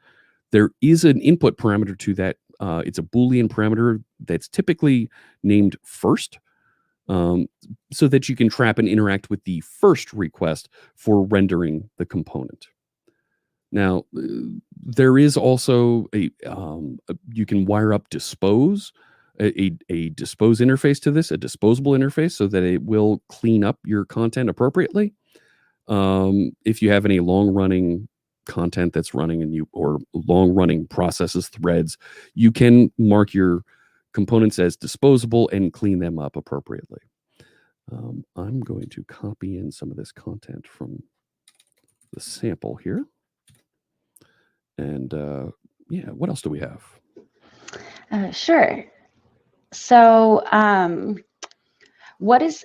There is an input parameter to that. It's a Boolean parameter that's typically named first, so that you can trap and interact with the first request for rendering the component. Now, there is also you can wire up dispose, a dispose interface to this, a disposable interface, so that it will clean up your content appropriately. If you have any long-running content that's running or long-running processes, threads, you can mark your components as disposable and clean them up appropriately. I'm going to copy in some of this content from the sample here. And yeah, what else do we have? Sure. So what is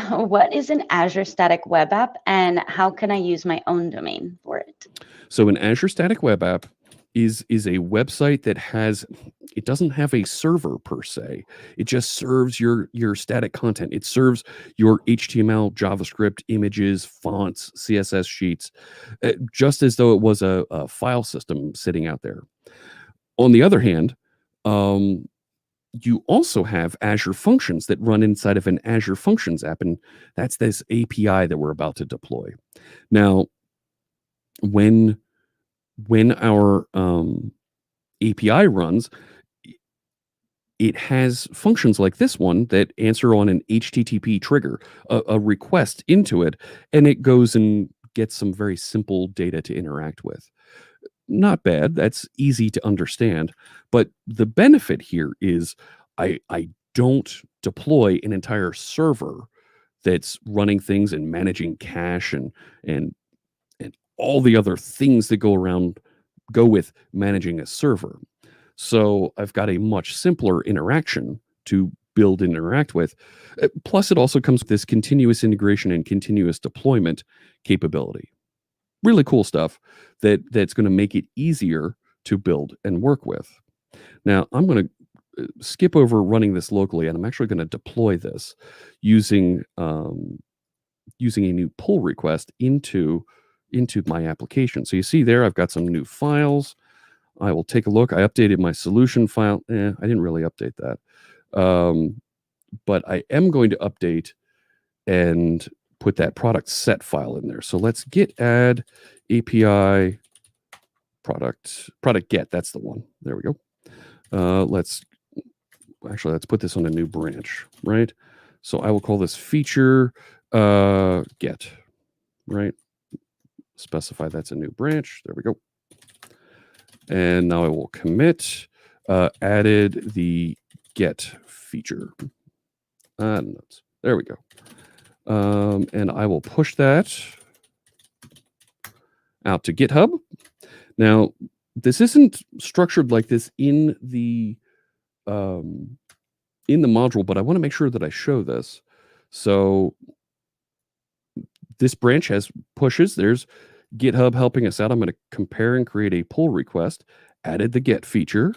what is an Azure static web app, and how can I use my own domain for it? So an Azure static web app is a website that it doesn't have a server per se. It just serves your static content. It serves your HTML, JavaScript, images, fonts, CSS sheets, just as though it was a file system sitting out there. On the other hand, you also have Azure Functions that run inside of an Azure Functions app, and that's this API that we're about to deploy. Now, when our API runs, it has functions like this one that answer on an HTTP trigger, a request into it, and it goes and gets some very simple data to interact with. Not bad. That's easy to understand. But the benefit here is I don't deploy an entire server that's running things and managing cache and all the other things that go with managing a server. So I've got a much simpler interaction to build and interact with. Plus, it also comes with this continuous integration and continuous deployment capability. Really cool stuff that's going to make it easier to build and work with. Now, I'm going to skip over running this locally, and I'm actually going to deploy this using a new pull request into my application. So you see there, I've got some new files. I will take a look. I updated my solution file. I didn't really update that. But I am going to update and put that product set file in there. So let's git add API product get. That's the one. There we go. Let's put this on a new branch, right? So I will call this feature get, right? Specify that's a new branch. There we go. And now I will commit added the get feature. Nuts. There we go. And I will push that out to GitHub. Now, this isn't structured like this in the module, but I want to make sure that I show this. So this branch has pushes. There's GitHub helping us out. I'm going to compare and create a pull request. Added the get feature.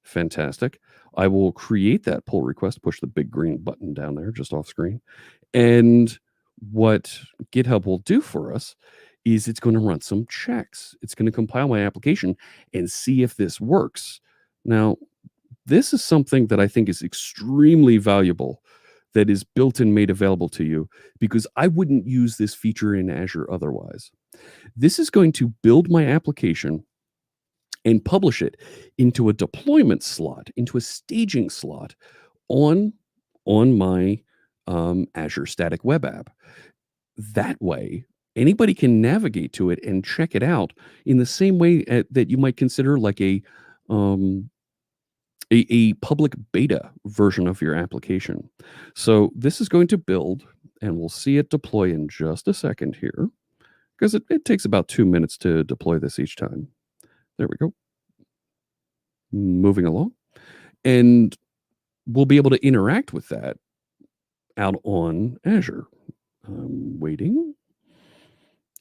Fantastic. I will create that pull request, push the big green button down there just off screen. And what GitHub will do for us is it's going to run some checks. It's going to compile my application and see if this works. Now, this is something that I think is extremely valuable that is built and made available to you, because I wouldn't use this feature in Azure otherwise. This is going to build my application and publish it into a deployment slot, into a staging slot on my Azure Static Web App. That way, anybody can navigate to it and check it out in the same way that you might consider like a public beta version of your application. So this is going to build, and we'll see it deploy in just a second here, because it takes about 2 minutes to deploy this each time. There we go. Moving along. And we'll be able to interact with that out on Azure. Waiting.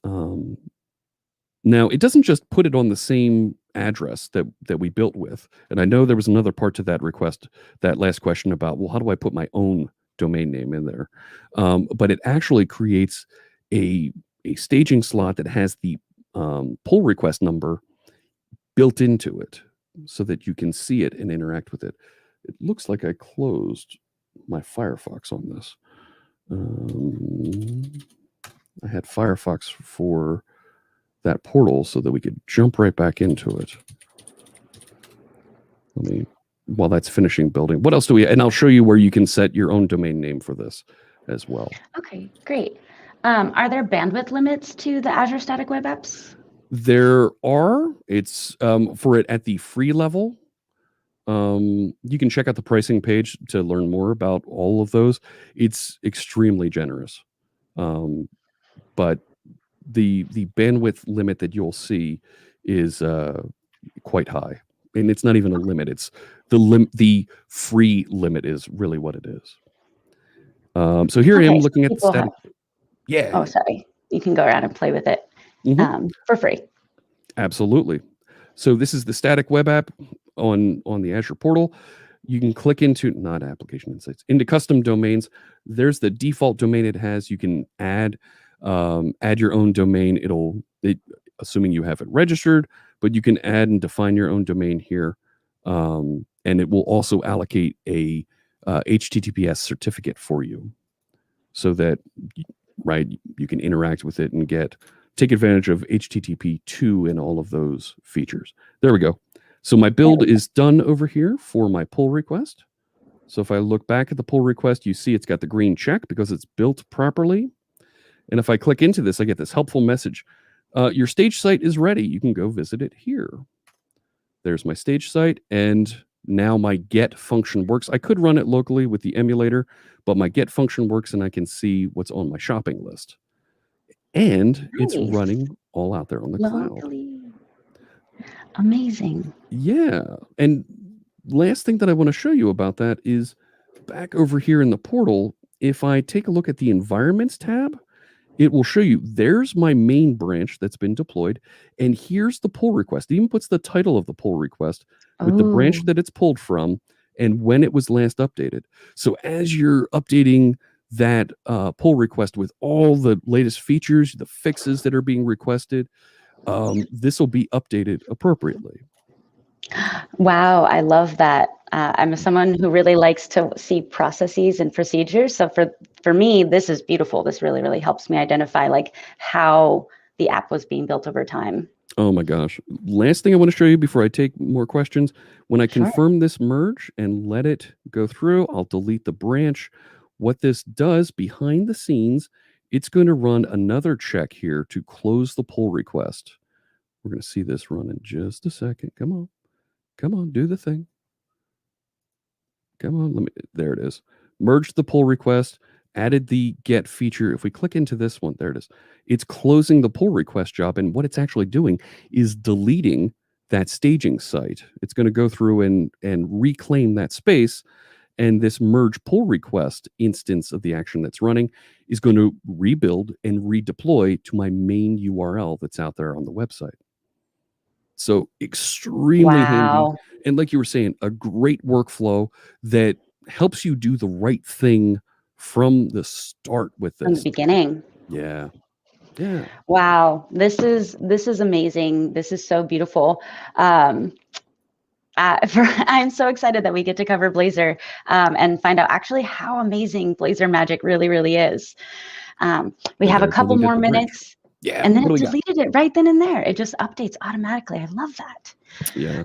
Now, it doesn't just put it on the same address that we built with. And I know there was another part to that request, that last question about, well, how do I put my own domain name in there? But it actually creates a staging slot that has the pull request number built into it so that you can see it and interact with it. It looks like I closed my Firefox on this. I had Firefox for that portal so that we could jump right back into it. Let me, while that's finishing building, what else do we, and I'll show you where you can set your own domain name for this as well. Okay, great. Are there bandwidth limits to the Azure Static Web Apps? There are. It's for it at the free level. You can check out the pricing page to learn more about all of those. It's extremely generous. But the bandwidth limit that you'll see is quite high, and it's not even a limit. It's the free limit is really what it is. So here I am looking at the static. Yeah. Oh, sorry. You can go around and play with it for free. Absolutely. So this is the static web app on the Azure portal. You can click into, not application insights, into custom domains. There's the default domain it has. You can add your own domain. Assuming you have it registered, but you can add and define your own domain here. And it will also allocate a HTTPS certificate for you so that, you can interact with it and take advantage of HTTP2 and all of those features. There we go. So my build is done over here for my pull request. So if I look back at the pull request, you see it's got the green check because it's built properly. And if I click into this, I get this helpful message. Your stage site is ready. You can go visit it here. There's my stage site. And now my get function works. I could run it locally with the emulator, but my get function works and I can see what's on my shopping list. And it's running all out there on the cloud. Amazing. Yeah. And last thing that I want to show you about that is back over here in the portal, if I take a look at the environments tab, it will show you there's my main branch that's been deployed. And here's the pull request. It even puts the title of the pull request with the branch that it's pulled from and when it was last updated. So as you're updating that pull request with all the latest features, the fixes that are being requested, this will be updated appropriately. Wow, I love that. I'm someone who really likes to see processes and procedures. So for me, this is beautiful. This really, really helps me identify how the app was being built over time. Oh my gosh. Last thing I want to show you before I take more questions, when I confirm this merge and let it go through, I'll delete the branch. What this does behind the scenes, it's going to run another check here to close the pull request. We're going to see this run in just a second. Come on. Come on, do the thing. Come on, there it is. merged the pull request, added the get feature. If we click into this one, there it is. It's closing the pull request job. And what it's actually doing is deleting that staging site. It's going to go through and reclaim that space. And this merge pull request instance of the action that's running is going to rebuild and redeploy to my main URL that's out there on the website. So extremely handy. Wow. And like you were saying, a great workflow that helps you do the right thing from the start with From the this. beginning. Yeah. Yeah. Wow. This is amazing. This is so beautiful. I'm so excited that we get to cover Blazor and find out actually how amazing Blazor magic really, really is. We And have a there's the couple link at more the bridge. minutes. Yeah. And then What do it we got? deleted it right then and there. It just updates automatically. I love that. Yeah.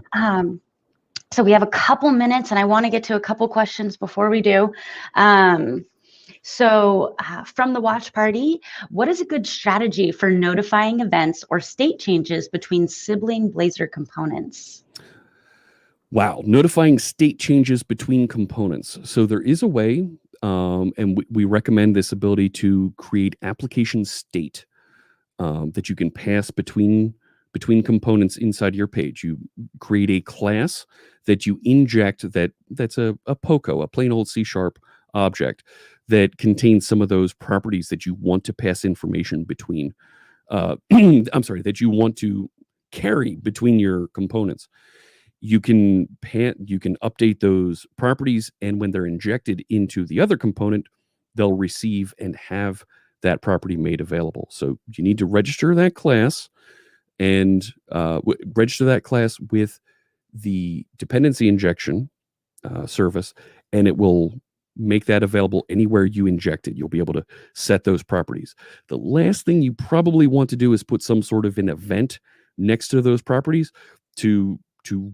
So we have a couple minutes, and I want to get to a couple questions before we do. So from the watch party, what is a good strategy for notifying events or state changes between sibling Blazor components? Wow. Notifying state changes between components. So there is a way, and we recommend this ability to create application state that you can pass between components inside your page. You create a class that you inject that's a POCO, a plain old C# object that contains some of those properties that you want to pass information between. I'm sorry, that you want to carry between your components. You can update those properties, and when they're injected into the other component, they'll receive and have that property made available. So you need to register that class and register that class with the dependency injection service, and it will make that available anywhere you inject it. You'll be able to set those properties. The last thing you probably want to do is put some sort of an event next to those properties to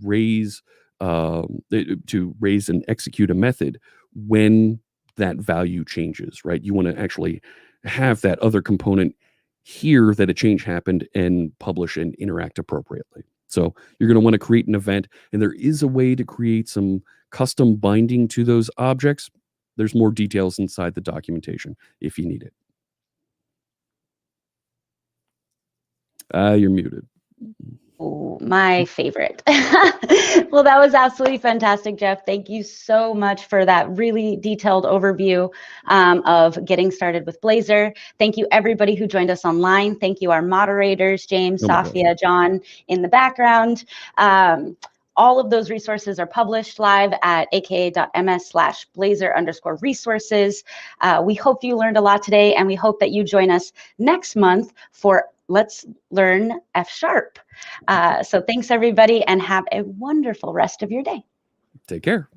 raise and execute a method when that value changes, right? You want to actually have that other component hear that a change happened and publish and interact appropriately. So you're going to want to create an event, and there is a way to create some custom binding to those objects. There's more details inside the documentation if you need it. You're muted. Oh, my favorite. Well, that was absolutely fantastic, Jeff. Thank you so much for that really detailed overview of getting started with Blazor. Thank you, everybody who joined us online. Thank you, our moderators, James, Oh my Safia, John in the background. All of those resources are published live at aka.ms/Blazor_resources. We hope you learned a lot today, and we hope that you join us next month for Let's Learn F#. So thanks, everybody, and have a wonderful rest of your day. Take care.